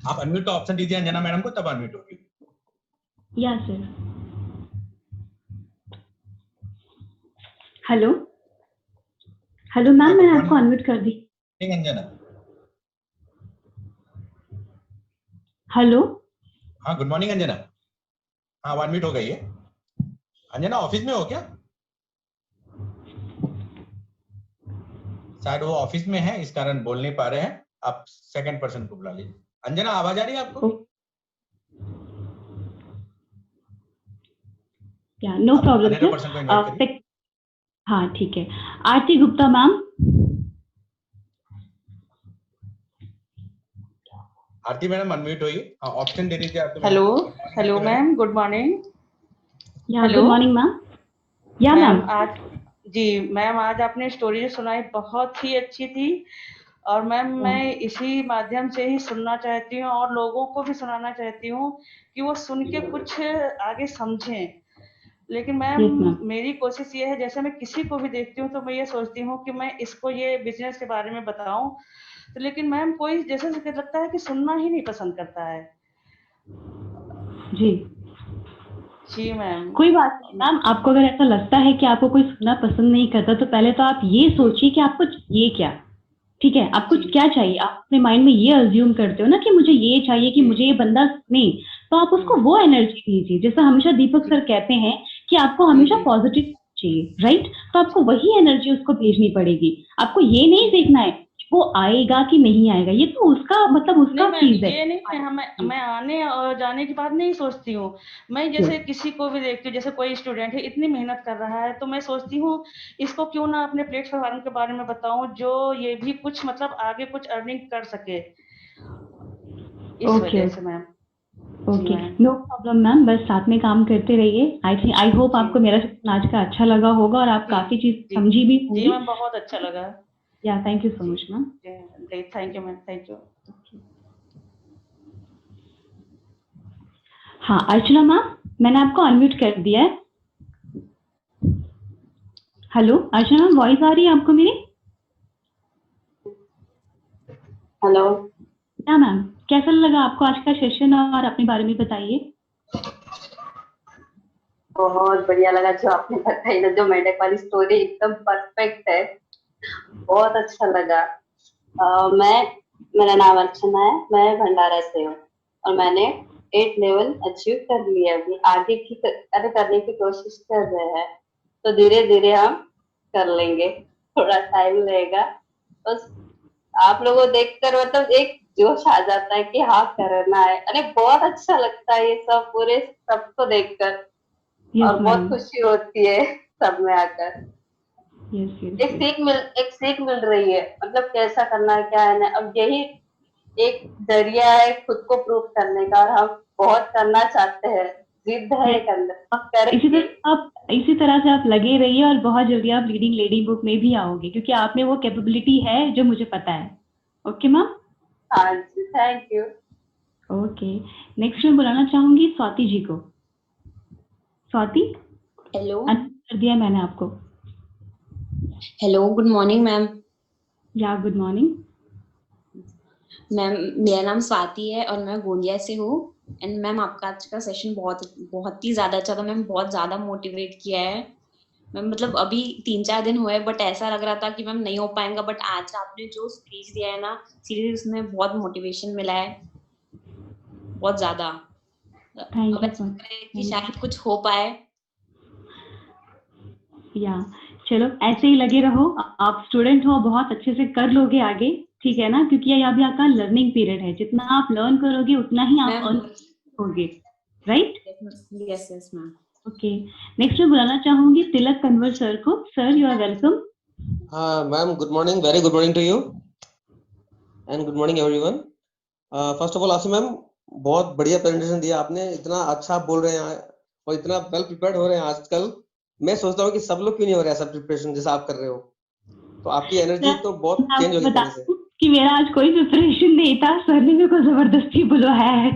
आप अनम्यूट का ऑप्शन दीजिए अंजना मैडम को, तब अनम्यूट होगी। Yes sir. Hello hello ma'am, मैंने आपको अनम्यूट कर दी। अंजना। हेलो। हाँ, गुड मॉर्निंग अंजना। हाँ, अनम्यूट हो गई है। अंजना ऑफिस में हो क्या? शायद वो ऑफिस में है, इस कारण बोल नहीं पा रहे हैं। आप सेकंड पर्सन को बुला लीजिए। अंजना, आवाज आ रही है आपको? No problem sir. हाँ ठीक है। Aarti Gupta ma'am. Aarti madam unmute होइए। हाँ, ऑप्शन दे दीजिए आप। Hello hello ma'am, good morning. Good morning ma'am. Yeah ma'am. Ma'am आज आपने स्टोरी जो सुनाई बहुत ही अच्छी थी, और मैम मैं इसी माध्यम से ही सुनना चाहती हूँ और लोगों को भी सुनाना चाहती हूँ कि वो सुन के कुछ आगे समझें। लेकिन मैम मेरी कोशिश ये है, जैसे मैं किसी को भी देखती हूँ तो मैं ये सोचती हूँ कि मैं इसको ये बिजनेस के बारे में बताऊं, तो लेकिन मैम कोई जैसे लगता है कि सुनना ही नहीं पसंद करता है। जी मैम। कोई बात नहीं मैम, आपको अगर ऐसा लगता है कि आपको कोई सुनना पसंद नहीं करता, तो पहले तो आप ये सोचिए कि आपको ये क्या, ठीक है, आपको जी। क्या चाहिए, आप अपने माइंड में ये अज्यूम करते हो ना कि मुझे ये चाहिए कि मुझे ये बंदा नहीं, तो आप उसको वो एनर्जी दीजिए। जैसा हमेशा दीपक सर कहते हैं कि आपको हमेशा जी। पॉजिटिव चाहिए, राइट? तो आपको वही एनर्जी उसको भेजनी पड़ेगी। आपको ये नहीं देखना है कि वो आएगा कि नहीं आएगा, ये तो उसका मतलब उसका नहीं मैम, चीज है। ये नहीं है, मैं आने और जाने की बात नहीं सोचती हूँ। मैं जैसे किसी को भी देखती हूँ, जैसे कोई स्टूडेंट है इतनी मेहनत कर रहा है, तो मैं सोचती हूँ इसको क्यों ना अपने प्लेटफॉर्म के बारे में बताऊं, जो ये भी कुछ मतलब आगे कुछ अर्निंग कर सके, इस ओके वजह से मैम। जी okay, ma'am. No problem ma'am, बस साथ में काम करते रहिए। आई होप जी आपको मेरा सेशन आज का अच्छा लगा होगा और आप जी काफी चीज जी समझी भी जी होंगी। मैम, बहुत अच्छा लगा। या थैंक यू सो जी मच मैम। जी, thank you ma'am, thank you. हाँ अर्चना मैम, मैंने आपको अनम्यूट कर दिया है। हेलो अर्चना मैम, वॉइस आ रही है आपको मेरी? हेलो। हाँ मैम, कैसा लगा आपको आज का सेशन और अपने बारे में बताइए। बहुत बढ़िया लगा जो आपने बताई ना, जो मेंढक वाली स्टोरी एकदम परफेक्ट है, बहुत अच्छा लगा। मेरा नाम अर्चना है, मैं भंडारा से हूँ और मैंने 8 लेवल अचीव कर लिया। अभी आगे की करने की कोशिश कर रहे हैं, तो धीरे धीरे हम कर लेंगे, थोड़ा टाइम लगेगा। बस आप लोगों को देखकर मतलब एक जोश आ जाता है कि हाँ करना है। अरे बहुत अच्छा लगता है ये सब, पूरे सबको देखकर, यस और बहुत मैम, खुशी होती है सब में आकर। Yes yes yes. एक सीख मिल रही है, मतलब कैसा करना है क्या है ना। अब यही एक जरिया है खुद को प्रूव करने का, और हम बहुत करना चाहते हैं, जिद है यस, एक अंदर, करेंगे। इसी तरह से आप लगे रहिए और बहुत जल्दी आप लीडिंग लेडी बुक में भी आओगे, क्योंकि आप में वो कैपेबिलिटी है जो मुझे पता है। Okay ma'am. हाँ जी, थैंक यू। ओके, नेक्स्ट मैं बुलाना चाहूंगी स्वाति जी को। स्वाति, हेलो अनम्यूट कर दिया मैंने आपको। Hello, good morning ma'am. या गुड मॉर्निंग। मैम मेरा नाम स्वाति है और मैं गोंदिया से हूँ। एंड मैम आपका आज का सेशन बहुत बहुत ही ज्यादा अच्छा था मैम, बहुत ज्यादा मोटिवेट किया है मैम। मतलब अभी 3-4 दिन हुए बट ऐसा लग रहा था कि मैम नहीं हो पाएगा, बट आज आपने जो स्पीच दिया है ना, सीरियसली उसमें बहुत मोटिवेशन मिला है, बहुत ज्यादा। थैंक अब यू ऐसा लग रहा है कि स्वाति। शायद कुछ हो पाए। या चलो ऐसे ही लगे रहो, आप स्टूडेंट हो, बहुत अच्छे से कर लोगे आगे, ठीक है ना? क्योंकि ये अभी आपका लर्निंग पीरियड है, जितना आप लर्न करोगे उतना ही आप मैम अर्न करोगे, right? Yes yes ma'am. Okay, next मैं बुलाना चाहूंगी तिलक कन्वर सर को। Sir you are welcome. हाँ ma'am, good morning, very good morning to you and good morning everyone. First of all Asim ma'am, बहुत बढ़िया प्रेजेंटेशन दिया आपने, इतना अच्छा आप बोल रहे हैं और इतना वेल प्रिपेयर्ड हो रहे हैं आजकल। मैं सोचता हूँ कि सब लोग क्यों नहीं हो रहे ऐसा प्रिपरेशन जैसा आप कर रहे हो, तो आपकी एनर्जी सर तो बहुत मैं चेंज आपको होगी बता पहले से। दूं कि मेरा आज कोई प्रिपरेशन नहीं था, सर ने मेरे को जबरदस्ती बुलवाया है।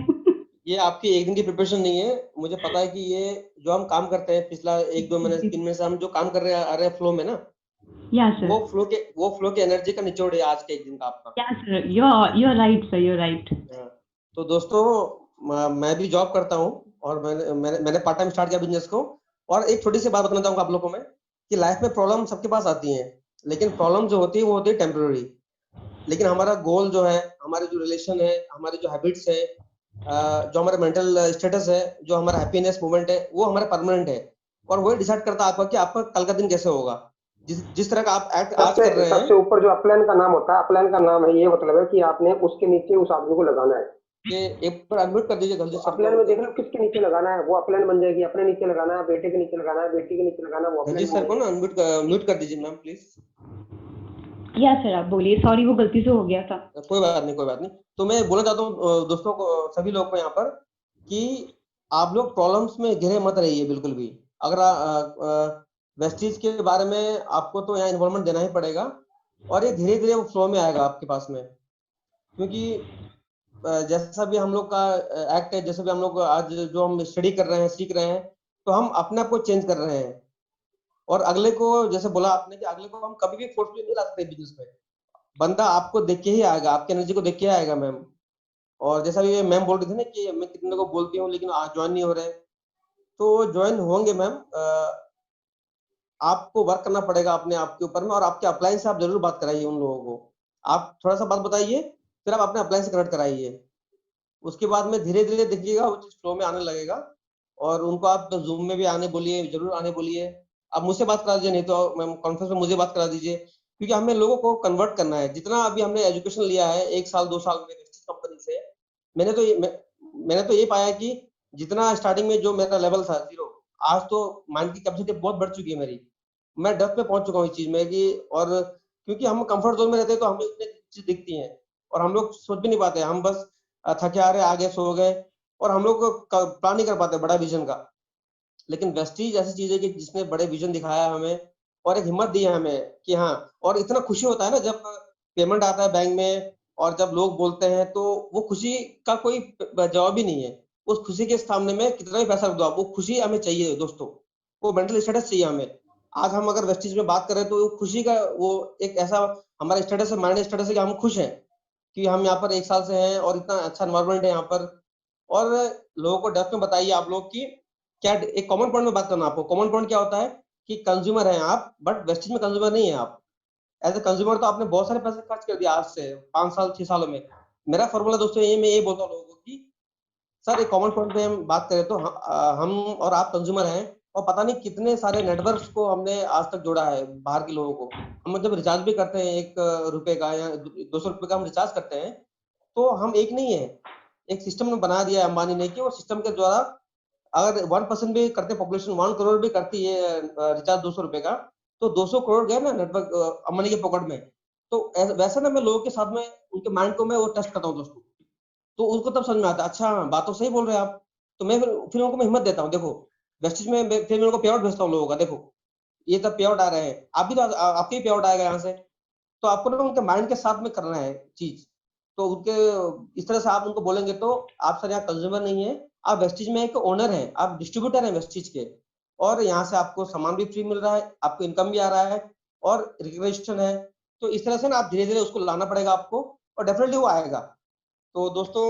ये आपकी एक दिन की प्रिपरेशन नहीं है, मुझे पता है कि ये जो हम काम करते हैं पिछला 1-2 महीने 3 महीने से, हम जो काम कर रहे हैं आ रहे हैं फ्लो में ना, या सर, वो फ्लो के एनर्जी का निचोड़ है आज के एक दिन का आपका। Yeah sir, you are right sir, you are right. हाँ, तो दोस्तों मैं भी जॉब करता हूँ और मैंने पार्ट टाइम स्टार्ट किया बिजनेस को। और एक छोटी सी बात बताना चाहूंगा आप लोगों को मैं, कि लाइफ में प्रॉब्लम सबके पास आती हैं, लेकिन प्रॉब्लम जो होती है वो होती है टेम्पररी। लेकिन हमारा गोल जो है, हमारे जो रिलेशन है, हमारे जो हैबिट्स है, जो हमारा मेंटल स्टेटस है, जो हमारा हैप्पीनेस मूवमेंट है, वो हमारा परमानेंट है। और वही डिसाइड करता है आपका कि आपका कल का दिन कैसे होगा। जिस तरह का आप एक्ट आज कर रहे हैं, सबसे ऊपर जो अपलाइन का नाम होता है, अपलाइन का नाम है, ये मतलब है कि आपने उसके नीचे उस आदमी को लगाना है। ये एक बार अनम्यूट कर दीजिए जल्दी सर अपलाइन में को। देख लो किसके नीचे लगाना है, वो अपलाइन बन जाएगी। अपने नीचे लगाना है, बेटे के नीचे लगाना है, बेटी के नीचे लगाना है, वो जल्दी अपलाइन सर बन को ना जाएगी। म्यूट कर दीजिए मैम प्लीज। या सर आप बोलिए, सॉरी वो गलती से हो गया था। कोई बात नहीं, कोई बात नहीं। तो मैं बोलना चाहता हूँ दोस्तों को, सभी लोग को यहाँ पर, कि आप लोग प्रॉब्लम्स में घिरे मत रहिए बिल्कुल भी। अगर वेस्टीज के बारे में आपको तो यहाँ इन्वॉल्वमेंट देना ही पड़ेगा, और ये धीरे धीरे वो फ्लो में आएगा आपके पास में। क्योंकि जैसा भी हम लोग का एक्ट है, जैसे भी हम लोग आज जो हम स्टडी कर रहे हैं, सीख रहे हैं, तो हम अपने आप को चेंज कर रहे हैं। और अगले को, जैसे बोला आपने कि अगले को हम कभी भी फोर्सफुली नहीं ला सकते बिजनेस में। बंदा आपको देख के ही आएगा, आपकी एनर्जी को देख के आएगा मैम। और जैसा भी मैम बोल रही थी ना कि मैं कितने को बोलती हूँ लेकिन आज ज्वाइन नहीं हो रहे, तो ज्वाइन होंगे मैम। आपको वर्क करना पड़ेगा अपने आप के ऊपर में, और आपके अपलाइन से आप जरूर बात कराइए उन लोगों को आप थोड़ा सा बात बताइए, फिर आप अपने अपलाइन से कनेक्ट कराइए। उसके बाद में धीरे-धीरे देखिएगा वो चीज़ फ्लो में आने लगेगा और उनको आप ज़ूम में भी आने बोलिए, ज़रूर आने बोलिए। आप मुझसे बात करा दीजिए, नहीं तो मैम कॉन्फ्रेंस में मुझे बात करा दीजिए, क्योंकि हमें लोगों को कन्वर्ट करना है। जितना अभी हमने एजुकेशन लिया है 1 साल 2 साल में वेस्टेज कंपनी से, मैंने तो ये पाया कि जितना स्टार्टिंग में जो मेरा लेवल था 0, आज तो माइंड की कैपेसिटी बहुत बढ़ चुकी है मेरी। मैं डेप्थ में पहुँच चुका हूँ इस चीज़ में कि और क्योंकि हम कम्फर्ट ज़ोन में रहते हैं तो हमें उतनी चीज़ दिखती हैं और हम लोग सोच भी नहीं पाते। हम बस थके हारे आ गए, सो गए और हम लोग को प्लान नहीं कर पाते बड़ा विज़न का। लेकिन वेस्टीज ऐसी चीज़ है कि जिसने बड़े विज़न दिखाया है हमें और एक हिम्मत दी है हमें कि हाँ, और इतना खुशी होता है ना जब पेमेंट आता है बैंक में और जब लोग बोलते हैं तो वो खुशी का कोई जवाब ही नहीं है। उस खुशी के सामने में कितना भी पैसा रख दो आप, वो खुशी हमें चाहिए दोस्तों। वो मेंटल स्टेटस चाहिए हमें। आज हम अगर वेस्टीज में बात करें तो खुशी का वो एक ऐसा हमारा स्टेटस है, माइंड स्टेटस है कि हम खुश हैं कि हम यहाँ पर 1 साल से हैं और इतना अच्छा एनवायरनमेंट है यहाँ पर। और लोगों को डेप्थ में बताइए आप लोग कि क्या एक कॉमन पॉइंट में बात करना आपको। कॉमन पॉइंट क्या होता है कि कंज्यूमर हैं आप, बट वेस्टेज में कंज्यूमर नहीं है आप। एज़ अ कंज्यूमर तो आपने बहुत सारे पैसे खर्च कर दिए आज से 5 साल 6 सालों में। मेरा फॉर्मूला दोस्तों ये मैं ये बोलता हूँ लोगों को कि सर एक कॉमन पॉइंट पे हम बात करें तो हम और आप कंज्यूमर हैं और पता नहीं कितने सारे नेटवर्क्स को हमने आज तक जोड़ा है बाहर के लोगों को। हम जब रिचार्ज भी करते हैं 1 रुपए का या 200 रुपए का हम रिचार्ज करते हैं, तो हम एक नहीं है। एक सिस्टम ने बना दिया है अंबानी ने कि वो सिस्टम के द्वारा अगर 1% भी करते पॉपुलेशन 1 करोड़ भी करती है रिचार्ज 200 रुपए का, तो 200 करोड़ गए ना नेटवर्क अंबानी के पॉकेट में। तो वैसे ना मैं लोगों के साथ में उनके माइंड को मैं वो टेस्ट करता हूँ दोस्तों। तो उनको तब समझ में आता है, अच्छा बात तो सही बोल रहे हैं आप। तो मैं फिर उनको मैं हिम्मत देता हूँ, देखो वेस्टेज में फिर मैं उनको पे आउट भेजता हूँ लोगों का, देखो ये तब पे आउट आ रहे हैं, आप भी तो आपके ही पे आउट आएगा यहाँ से। तो आपको ना उनके माइंड के साथ में करना है चीज। तो उनके इस तरह से आप उनको बोलेंगे तो आप सर यहाँ कंज्यूमर नहीं है, आप वेस्टीज में एक ओनर हैं, आप डिस्ट्रीब्यूटर हैं वेस्टीज के और यहाँ से आपको सामान भी फ्री मिल रहा है, आपको इनकम भी आ रहा है और रिकग्निशन है। तो इस तरह से ना आप धीरे धीरे उसको लाना पड़ेगा आपको और डेफिनेटली वो आएगा। तो दोस्तों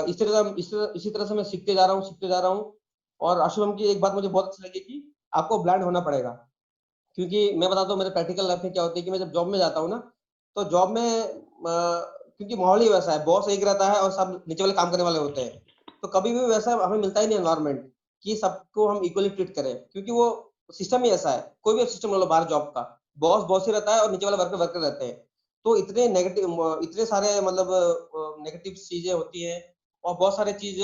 इसी तरह से मैं सीखते जा रहा हूँ। और आशुभम की एक बात मुझे बहुत अच्छी लगी कि आपको ब्लाइंड होना पड़ेगा, क्योंकि मैं बताता हूँ मेरे प्रैक्टिकल लाइफ में क्या होती है कि मैं जब जॉब में जाता हूँ ना, तो जॉब में क्योंकि माहौल ही वैसा है, बॉस एक रहता है और सब नीचे वाले काम करने वाले होते हैं। तो कभी भी वैसा हमें मिलता ही नहीं एनवायरनमेंट कि सबको हम इक्वली ट्रीट करें, क्योंकि वो सिस्टम ही ऐसा है। कोई भी सिस्टम लो बाहर जॉब का, बॉस ही रहता है और नीचे वाले वर्कर रहते हैं। तो इतने सारे मतलब नेगेटिव चीजें होती हैं और बहुत सारे चीज,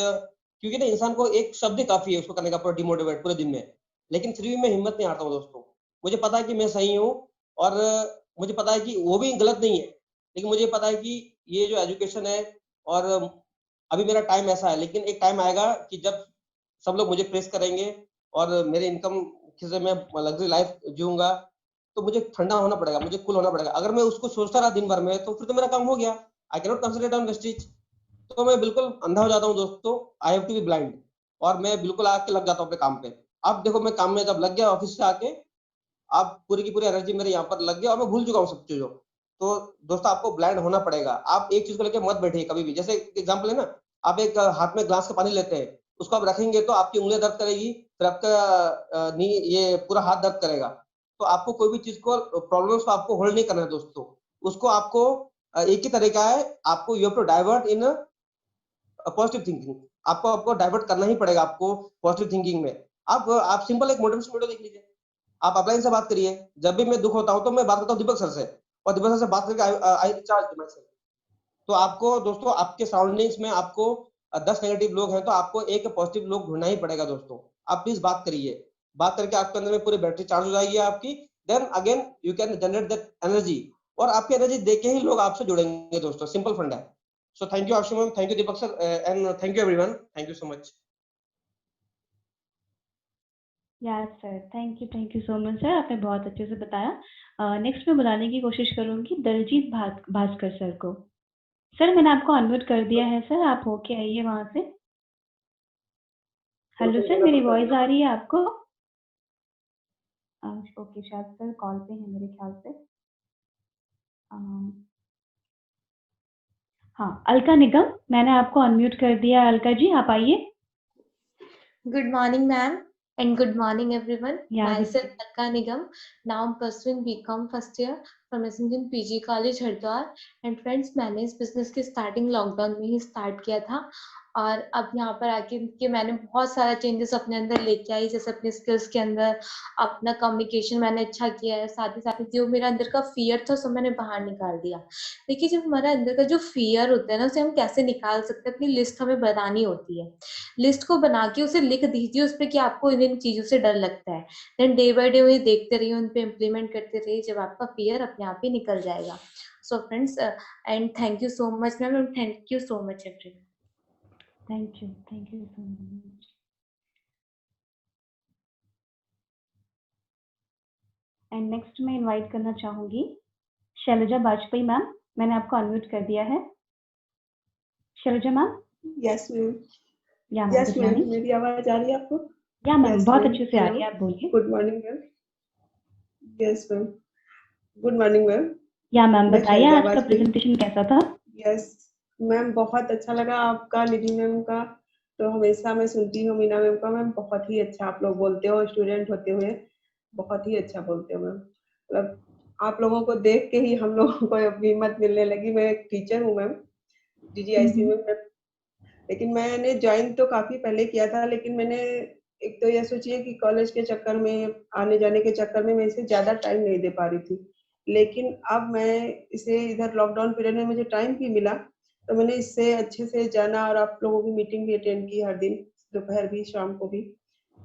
क्योंकि ना इंसान को एक शब्द ही काफी है उसको करने का पूरा डिमोटिवेट पूरे दिन में। लेकिन फिर भी मैं हिम्मत नहीं हारता हूँ दोस्तों। मुझे पता है कि मैं सही हूँ और मुझे पता है कि वो भी गलत नहीं है, लेकिन मुझे पता है कि ये जो एजुकेशन है और अभी मेरा टाइम ऐसा है, लेकिन एक टाइम आएगा कि जब सब लोग मुझे प्रेस करेंगे और मेरे इनकम से मैं लग्जरी लाइफ जीऊंगा, तो मुझे ठंडा होना पड़ेगा, मुझे कूल होना पड़ेगा। अगर मैं उसको सोचता रहा दिन भर में तो फिर तो मेरा काम हो गया। I cannot concentrate on wastage. तो मैं बिल्कुल अंधा हो जाता हूँ दोस्तों। I have to be blind और मैं बिल्कुल आके लग जाता हूँ अपने काम पे। अब देखो मैं काम में जब लग गया ऑफिस से आके, अब पूरी की पूरी एनर्जी मेरे यहाँ पर लग गया और मैं भूल चुका हूँ सब चीजों। तो दोस्तों आपको ब्लाइंड होना पड़ेगा। आप एक चीज को लेकर मत बैठिए कभी भी। जैसे एग्जांपल है ना, आप एक हाथ में ग्लास का पानी लेते हैं, उसको आप रखेंगे तो आपकी उंगलियां दर्द करेगी, फिर आपका नी ये पूरा हाथ दर्द करेगा। तो आपको कोई भी चीज को प्रॉब्लम्स को आपको होल्ड नहीं करना है दोस्तों। उसको आपको एक ही तरीका है, आपको you have to divert in positive thinking. आपको डाइवर्ट करना ही पड़ेगा आपको पॉजिटिव थिंकिंग में। आप सिंपल एक मोटिवेशन वीडियो देख लीजिए, आप अपलाइन से बात करिए। जब भी मैं दुख होता हूँ तो मैं बात करता हूँ दीपक सर से, और दीपक सर से बात करके आई रिचार्ज माय सेल्फ। तो आपको दोस्तों आपके सराउंडिंग्स में आपको 10 नेगेटिव लोग हैं तो आपको एक पॉजिटिव लोग ढूंढना ही पड़ेगा दोस्तों। आप प्लीज बात करिए, बात करके आपके अंदर में पूरी बैटरी चार्ज हो जाएगी आपकी। Then again you can generate that energy, और आपकी एनर्जी देके ही लोग आपसे जुड़ेंगे दोस्तों। सिंपल फंड है। So thank you Ashu ma'am, thank you Deepak sir, and thank you everyone, thank you so much. Yes sir, thank you so much sir, आपने बहुत अच्छे से बताया। नेक्स्ट मैं बुलाने की कोशिश करूंगी दलजीत भास्कर सर को। सर मैंने आपको अनम्यूट कर दिया है सर, आप होके आइए वहां से। हेलो सर, मेरी वॉइस आ रही है आपको? ओके, शायद सर कॉल पे है मेरे ख्याल से। हाँ, अलका निगम, मैंने आपको अनम्यूट कर दिया। अलका जी आप आइए। Good morning ma'am. And good morning, everyone. Yeah, Myself, Alka Nigam. Now I'm pursuing BCom first year from Essendon PG College, Haridwar. And friends, मैंने इस business की starting lockdown में ही start किया था और अब यहाँ पर आके कि मैंने बहुत सारा changes अपने अंदर लेके आई, जैसे अपने skills के अंदर अपना communication मैंने अच्छा किया है, साथ ही साथ जो मेरा अंदर का fear था सब मैंने बाहर निकाल दिया. देखिए, जब हमारा अंदर का जो fear होता है ना, उसे हम कैसे निकाल सकते हैं, अपनी लिस्ट हमें बनानी होती है. लिस्ट को बना के उसे लिख दीजिए उस पे कि आपको इन चीजों से डर लगता है. देन डे बाय डे वही देखते रहिए, उन पे इम्प्लीमेंट करते रहिए, जब आपका फियर अपने आप ही निकल जाएगा. So friends, and thank you so much ma'am, and thank you so much everyone. Thank you so much. And next मैं इनवाइट करना चाहूंगी शैलजा बाजपेयी मैम. मैंने आपको अनम्यूट कर दिया है. Selja ma'am. Yes ma'am. Yeah ma'am, yes ma'am, मेरी आवाज आ रही है आपको? या मैम, Yes, बहुत ma'am. अच्छे से आ रही Hello. है, आप बोलिए. Good morning ma'am. Yes ma'am, good morning ma'am. Yeah ma'am, मैं बताइए शैलजा आज का वाजपेयी. प्रेजेंटेशन कैसा था? यस मैम, बहुत अच्छा लगा आपका, निधि मैम का तो हमेशा मैं सुनती हूँ, मीना मैम का. मैम बहुत ही अच्छा आप लोग बोलते हो, स्टूडेंट होते हुए बहुत ही अच्छा बोलते हो मैम. मतलब आप लोगों को देख के ही हम लोगों को अब हिम्मत मिलने लगी. मैं एक टीचर हूँ मैम, DGIC में. लेकिन मैंने ज्वाइन तो काफी पहले किया था, लेकिन मैंने एक तो ये सोचिए कि कॉलेज के चक्कर में, आने जाने के चक्कर में मैं इसे ज्यादा टाइम नहीं दे पा रही थी. लेकिन अब मैं इसे इधर लॉकडाउन पीरियड में मुझे टाइम भी मिला, तो मैंने इससे अच्छे से जाना और आप लोगों की मीटिंग भी अटेंड की हर दिन, दोपहर भी शाम को भी.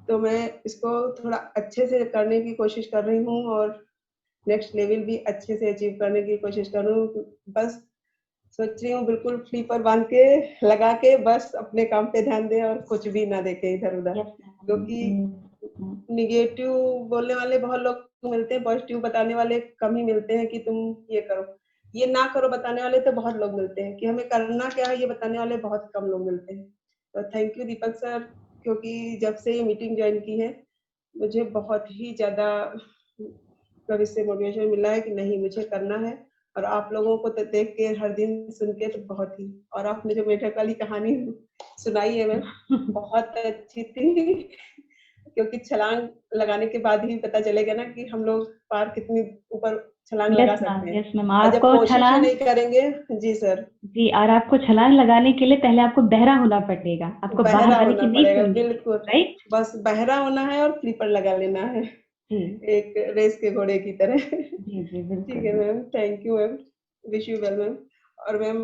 तो मैं इसको थोड़ा अच्छे से करने की कोशिश कर रही हूँ और नेक्स्ट लेवल भी अच्छे से अचीव करने की कोशिश कर रही हूँ. बस सोच रही हूँ बिल्कुल फ्लीपर बांध के लगा के बस अपने काम पे ध्यान दे और कुछ भी ना देखे इधर उधर. क्योंकि निगेटिव बोलने वाले बहुत लोग मिलते हैं, पॉजिटिव बताने वाले कम ही मिलते हैं कि तुम ये करो, ये ना करो बताने वाले तो बहुत लोग मिलते हैं, कि हमें करना क्या है ये बताने वाले बहुत कम लोग मिलते हैं. तो थैंक यू दीपक सर, क्योंकि जब से ये मीटिंग ज्वाइन की है मुझे बहुत ही ज्यादा इससे मोटिवेशन मिला है कि नहीं मुझे करना है. और आप लोगों को तो देख के हर दिन सुन के तो बहुत ही, और आपने जो मेढक वाली कहानी सुनाई है मैम बहुत अच्छी थी. क्योंकि छलांग लगाने के बाद ही पता चलेगा ना कि हम लोग पार कितनी ऊपर छलांग लगा सकते हैं. यस मैम, और जब आपको कोशिश छलांग नहीं करेंगे. जी सर. जी, और आपको छलांग लगाने के लिए पहले आपको बहरा होना पड़ेगा, आपको बाहर बहरा वाले होना की नहीं पड़ेगा, सुननी, बिल्कुल. राइट? बस बहरा होना है और फ्लीपर लगा लेना है, एक रेस के घोड़े की तरह. जी जी बिल्कुल. ठीक है ma'am, thank you ma'am, wish you well ma'am. और मैम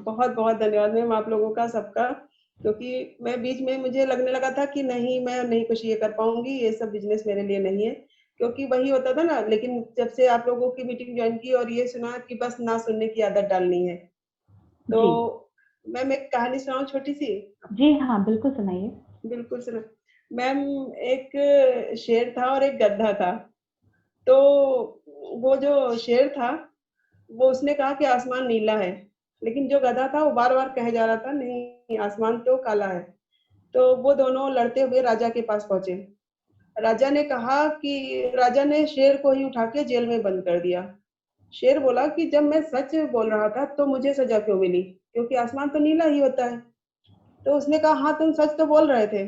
बहुत बहुत धन्यवाद मैम आप लोगों का सबका, क्योंकि मैं बीच में मुझे लगने लगा था कि नहीं मैं नहीं कुछ ये कर पाऊंगी, ये सब बिजनेस मेरे लिए नहीं है, क्योंकि वही होता था ना. लेकिन जब से आप लोगों की मीटिंग ज्वाइन की और ये सुना कि बस ना सुनने की आदत डालनी है, तो मैम एक कहानी सुनाऊं छोटी सी? जी हाँ, बिल्कुल सुनाइए. बिल्कुल सुना मैम. एक शेर था और एक गधा था. तो वो जो शेर था वो उसने कहा कि आसमान नीला है, लेकिन जो गधा था वो बार बार कहे जा रहा था नहीं आसमान तो काला है. तो वो दोनों लड़ते हुए राजा के पास पहुंचे. राजा ने कहा कि राजा ने शेर को ही उठा के जेल में बंद कर दिया. शेर बोला कि जब मैं सच बोल रहा था तो मुझे सजा क्यों मिली, क्योंकि आसमान तो नीला ही होता है. तो उसने कहा हाँ तुम सच तो बोल रहे थे,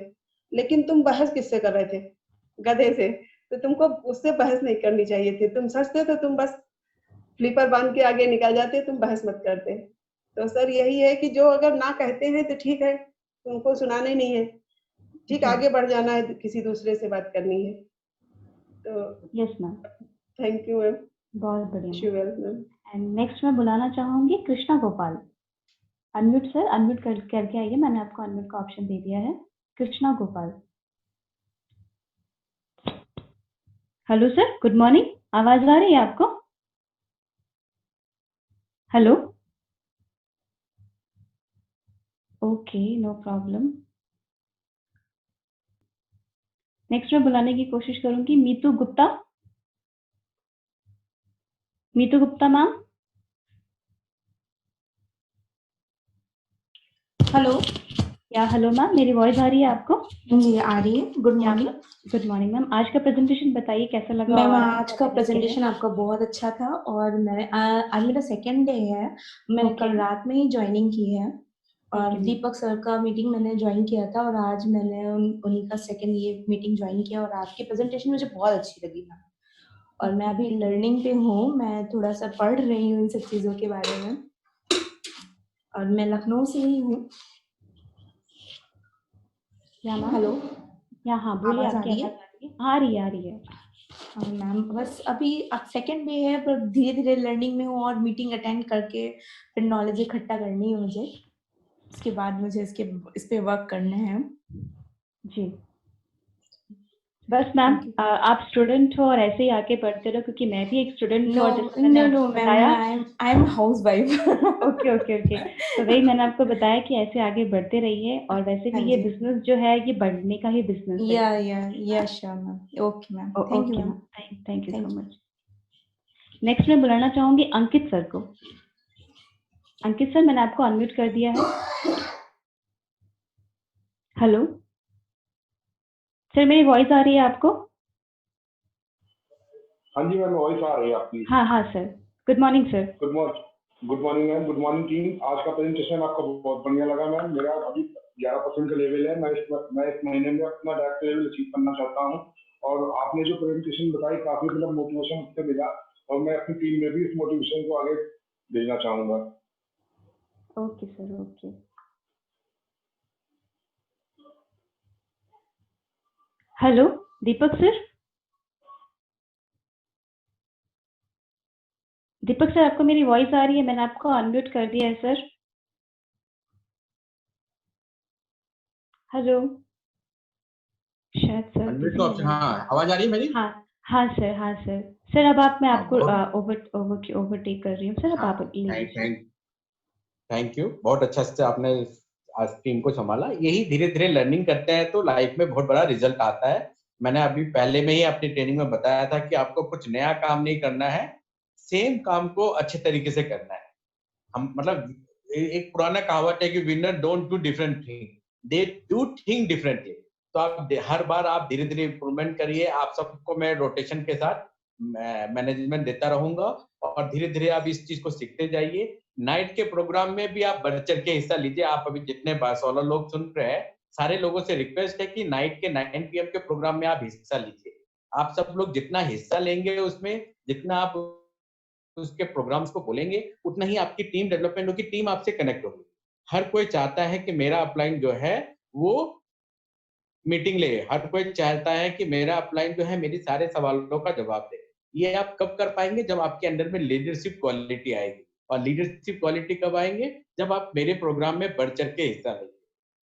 लेकिन तुम बहस किससे कर रहे थे? गधे से. तो तुमको उससे बहस नहीं करनी चाहिए थी, तुम सच थे तो तुम बस फ्लीपर बांध के आगे निकल जाते, तुम बहस मत करते. तो सर यही है कि जो अगर ना कहते हैं तो ठीक है, तुमको सुनाने नहीं है, ठीक आगे बढ़ जाना है, किसी दूसरे से बात करनी है. तो yes ma'am, thank you ma'am, बहुत बढ़िया. मैम. एंड नेक्स्ट मैं बुलाना चाहूंगी Krishna Gopal. Unmute sir, unmute करके आइए, मैंने आपको अनम्यूट का ऑप्शन दे दिया है. Krishna Gopal. Hello sir, good morning. आवाज आ रही है आपको? Hello. Okay, no problem. Next मैं बुलाने की कोशिश करूंगी Meetu Gupta. Meetu Gupta ma'am. Hello. Yeah hello ma'am, मेरी वॉइस आ रही है आपको? जी आ रही है. Good morning. Good morning ma'am. आज का प्रेजेंटेशन बताइए कैसा लगा? मैम आज का प्रेजेंटेशन आपका बहुत अच्छा था और मैं आज मेरा सेकेंड डे है. मैंने कल रात में ही ज्वाइनिंग की है और दीपक सर का मीटिंग मैंने ज्वाइन किया था और आज मैंने उन्हीं का सेकंड ये मीटिंग ज्वाइन किया और आपकी प्रेजेंटेशन मुझे बहुत अच्छी लगी मैम। और मैं अभी लर्निंग पे हूँ, मैं थोड़ा सा पढ़ रही हूँ इन सब चीज़ों के बारे में और मैं लखनऊ से ही हूँ। क्या मैम? हेलो, या हाँ बोलिए, आवाज़ आ आपकी रही है? आवाज़ आ रही है। हाँ मैम, बस अभी अब सेकंड डे है पर धीरे-धीरे लर्निंग में हूँ और मीटिंग अटेंड करके फिर नॉलेज इकट्ठा करनी है मुझे। उसके बाद मुझे इस पे वर्क करना है। जी। बस मैम आप स्टूडेंट हो और ऐसे ही आगे बढ़ते रहो, क्योंकि मैं भी एक स्टूडेंट हूँ और जैसे मैंने आपको मैम, बताया आई एम हाउसवाइफ। ओके। तो वही मैंने आपको बताया कि ऐसे आगे बढ़ते रहिए और वैसे भी हाँ ये जी। बिजनेस जो है ये बढ़ने का ही बिजनेस है। या sure ma'am. Okay ma'am, thank you okay ma'am. Ma'am, thank you Thank so you. Much. Next मैं बुलाना चाहूंगी अंकित सर को। अंकित सर, मैंने आपको अनम्यूट कर दिया है। हेलो सर, मेरी वॉइस आ रही है आपको? हाँ जी मैम, वॉइस आ रही है आपकी। हाँ sir, good morning sir. Good morning ma'am, good morning team. आज का प्रेजेंटेशन आपका बहुत बढ़िया लगा मैम। मेरा अभी 11% का लेवल है। मैं इस महीने में अपना डायरेक्ट लेवल अचीव करना चाहता हूँ और आपने जो प्रेजेंटेशन बताई काफी मतलब मोटिवेशन उससे मिला और मैं अपनी टीम में भी इस मोटिवेशन को आगे भेजना चाहूंगा। Okay sir, okay. हेलो दीपक सर, दीपक सर आपको मेरी वॉइस आ रही है? मैंने आपको अनम्यूट कर दिया है सर। हेलो, शायद सर अनम्यूट बिजी का है ऑप्शन, मेरे हाँ ख्याल। आवाज आ रही है मेरी? हाँ सर। सर अब आप, मैं हाँ, आपको बहुत ओवरटेक कर रही हूँ सर, अब आप ले लीजिए। Thank you. बहुत अच्छा से आपने आज टीम को संभाला। यही धीरे धीरे लर्निंग करते हैं तो लाइफ में बहुत बड़ा रिजल्ट आता है। मैंने अभी पहले में ही अपनी ट्रेनिंग में बताया था कि आपको कुछ नया काम नहीं करना है, सेम काम को अच्छे तरीके से करना है। हम मतलब एक पुराना कहावत है कि winner don't do different thing, they do think differently. तो आप हर बार आप धीरे धीरे इंप्रूवमेंट करिए। आप सबको मैं रोटेशन के साथ मैनेजमेंट देता रहूंगा और धीरे धीरे आप इस चीज को सीखते जाइए। नाइट के प्रोग्राम में भी आप बढ़ चढ़ के हिस्सा लीजिए। आप अभी जितने 16 लोग सुन रहे हैं, सारे लोगों से रिक्वेस्ट है कि नाइट के 9 PM के प्रोग्राम में आप हिस्सा लीजिए। आप सब लोग जितना हिस्सा लेंगे उसमें, जितना आप उसके प्रोग्राम्स को बोलेंगे, उतना ही आपकी टीम डेवलपमेंट होगी, टीम आपसे कनेक्ट होगी। हर कोई चाहता है कि मेरा अपलाइन जो है वो मीटिंग ले। हर कोई चाहता है कि मेरा अपलाइन जो है मेरी सारे सवालों का जवाब दे। ये आप कब कर पाएंगे? जब आपके अंदर में लीडरशिप क्वालिटी आएगी। और लीडरशिप क्वालिटी कब आएंगे? जब आप मेरे प्रोग्राम में बढ़ चढ़ के हिस्सा लेंगे।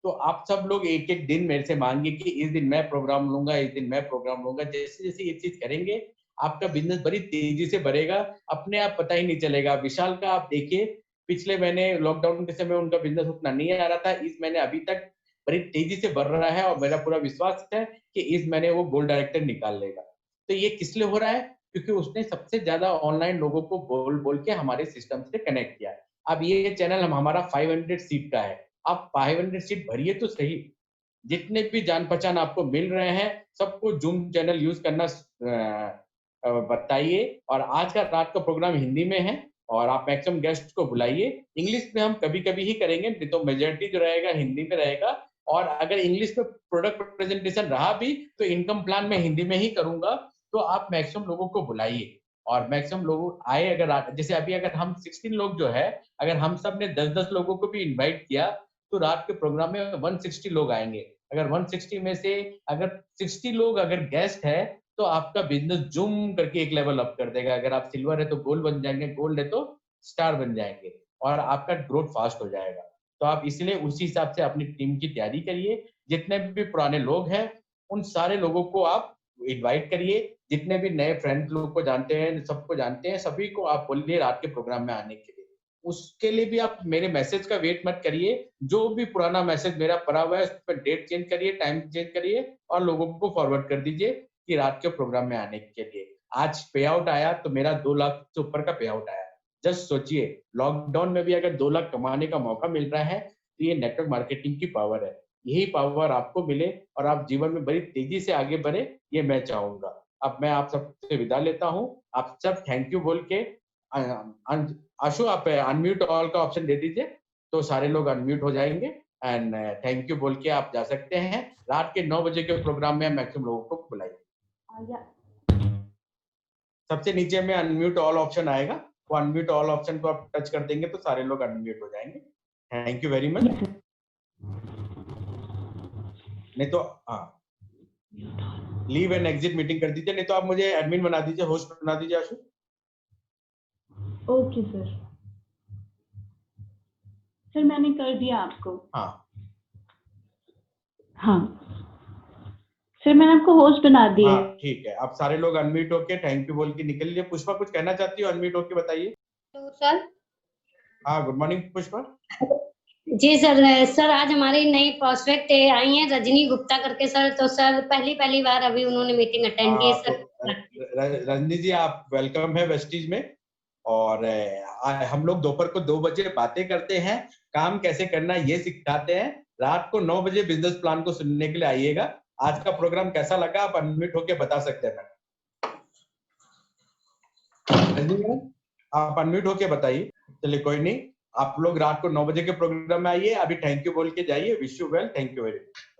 तो आप सब लोग एक एक दिन मेरे से मांगिए कि इस दिन मैं प्रोग्राम लूंगा, इस दिन मैं प्रोग्राम लूंगा। जैसे जैसे ये चीज करेंगे आपका बिजनेस बड़ी तेजी से बढ़ेगा, अपने आप पता ही नहीं चलेगा। विशाल का आप देखिए, पिछले महीने लॉकडाउन के समय उनका बिजनेस उतना नहीं आ रहा था, इस महीने अभी तक बड़ी तेजी से बढ़ रहा है और मेरा पूरा विश्वास है कि इस महीने वो गोल्ड डायरेक्टर निकाल लेगा। तो ये किस लिए हो रहा है? क्योंकि उसने सबसे ज्यादा ऑनलाइन लोगों को बोल बोल के हमारे सिस्टम से कनेक्ट किया। अब ये चैनल हमारा 500 सीट का है। आप 500 सीट भरिए तो सही। जितने भी जान पहचान आपको मिल रहे हैं सबको जूम चैनल यूज करना बताइए। और आज का रात का प्रोग्राम हिंदी में है और आप मैक्सिमम गेस्ट को बुलाइए। इंग्लिश में हम कभी कभी ही करेंगे, नहीं तो मेजोरिटी जो रहेगा हिंदी में रहेगा। और अगर इंग्लिश में प्रोडक्ट प्रेजेंटेशन रहा भी तो इनकम प्लान में हिंदी में ही करूंगा। तो आप मैक्सिमम लोगों को बुलाइए और मैक्सिमम लोग आए। अगर जैसे अभी अगर हम 16 लोग जो है, अगर हम सब ने 10-10 लोगों को भी इन्वाइट किया तो रात के प्रोग्राम में 160 लोग आएंगे। अगर 160 में से अगर 60 लोग अगर गेस्ट है तो आपका बिजनेस जूम करके एक लेवल अप कर देगा। अगर आप सिल्वर है तो गोल्ड बन जाएंगे, गोल्ड है तो स्टार बन जाएंगे और आपका ग्रोथ फास्ट हो जाएगा। तो आप इसलिए उसी हिसाब से अपनी टीम की तैयारी करिए। जितने भी पुराने लोग हैं उन सारे लोगों को आप इनवाइट करिए। जितने भी नए फ्रेंड लोग को जानते हैं, सबको जानते हैं, सभी को आप बोलिए रात के प्रोग्राम में आने के लिए। उसके लिए भी आप मेरे मैसेज का वेट मत करिए। जो भी पुराना मैसेज मेरा पड़ा हुआ है उस पर डेट चेंज करिए, टाइम चेंज करिए और लोगों को फॉरवर्ड कर दीजिए कि रात के प्रोग्राम में आने के लिए। आज पे आउट आया तो मेरा 2 लाख से ऊपर का पे आउट आया। जस्ट सोचिए, लॉकडाउन में भी अगर 2 लाख कमाने का मौका मिल रहा है तो ये नेटवर्क मार्केटिंग की पावर है। यही पावर आपको मिले और आप जीवन में बड़ी तेजी से आगे बढ़े, ये मैं चाहूंगा। अब मैं आप सबसे विदा लेता हूँ। आप सब थैंक यू बोल के आशु आप अनम्यूट ऑल का ऑप्शन दे दीजिए। तो सारे लोग अनम्यूट हो जाएंगे एंड थैंक यू बोल के आप जा सकते हैं। रात के 9 बजे के प्रोग्राम में मैक्सिमम लोगों को बुलाइए। सबसे नीचे में अनम्यूट ऑल ऑप्शन आएगा, वो अनम्यूट ऑल ऑप्शन को आप टच कर देंगे तो सारे लोग अनम्यूट हो जाएंगे। Thank you very much. नहीं तो हाँ, लीव एंड एग्जिट मीटिंग कर दीजिए, नहीं तो आप मुझे एडमिन बना दीजिए, होस्ट बना दीजिए आशु। Okay sir. सर मैंने कर दिया आपको। हाँ हाँ सर मैंने आपको होस्ट बना दिया। हाँ ठीक है, आप सारे लोग अनम्यूट होके थैंक यू बोल के निकल लीजिए। पुष्पा कुछ कहना चाहती हो? अनम्यूट होके बताइए। तो सर हाँ गुड मॉर्निंग पुष्पा। जी सर, सर आज हमारी नई प्रोस्पेक्ट आई है रजनी गुप्ता करके सर, तो सर पहली बार अभी उन्होंने मीटिंग अटेंड की सर। रजनी जी आप वेलकम है वेस्टीज में। और हम लोग दोपहर को 2 बजे बातें करते हैं, काम कैसे करना ये सिखाते हैं। रात को 9 बजे बिजनेस प्लान को सुनने के लिए आइएगा। आज का प्रोग्राम कैसा लगा आप अनम्यूट होके बता सकते हैं। रजनी आप अनम्यूट होके बताइए। चलिए कोई नहीं, आप लोग रात को 9 बजे के प्रोग्राम में आइए। अभी थैंक यू बोल के जाइए। Wish you well, thank you very much.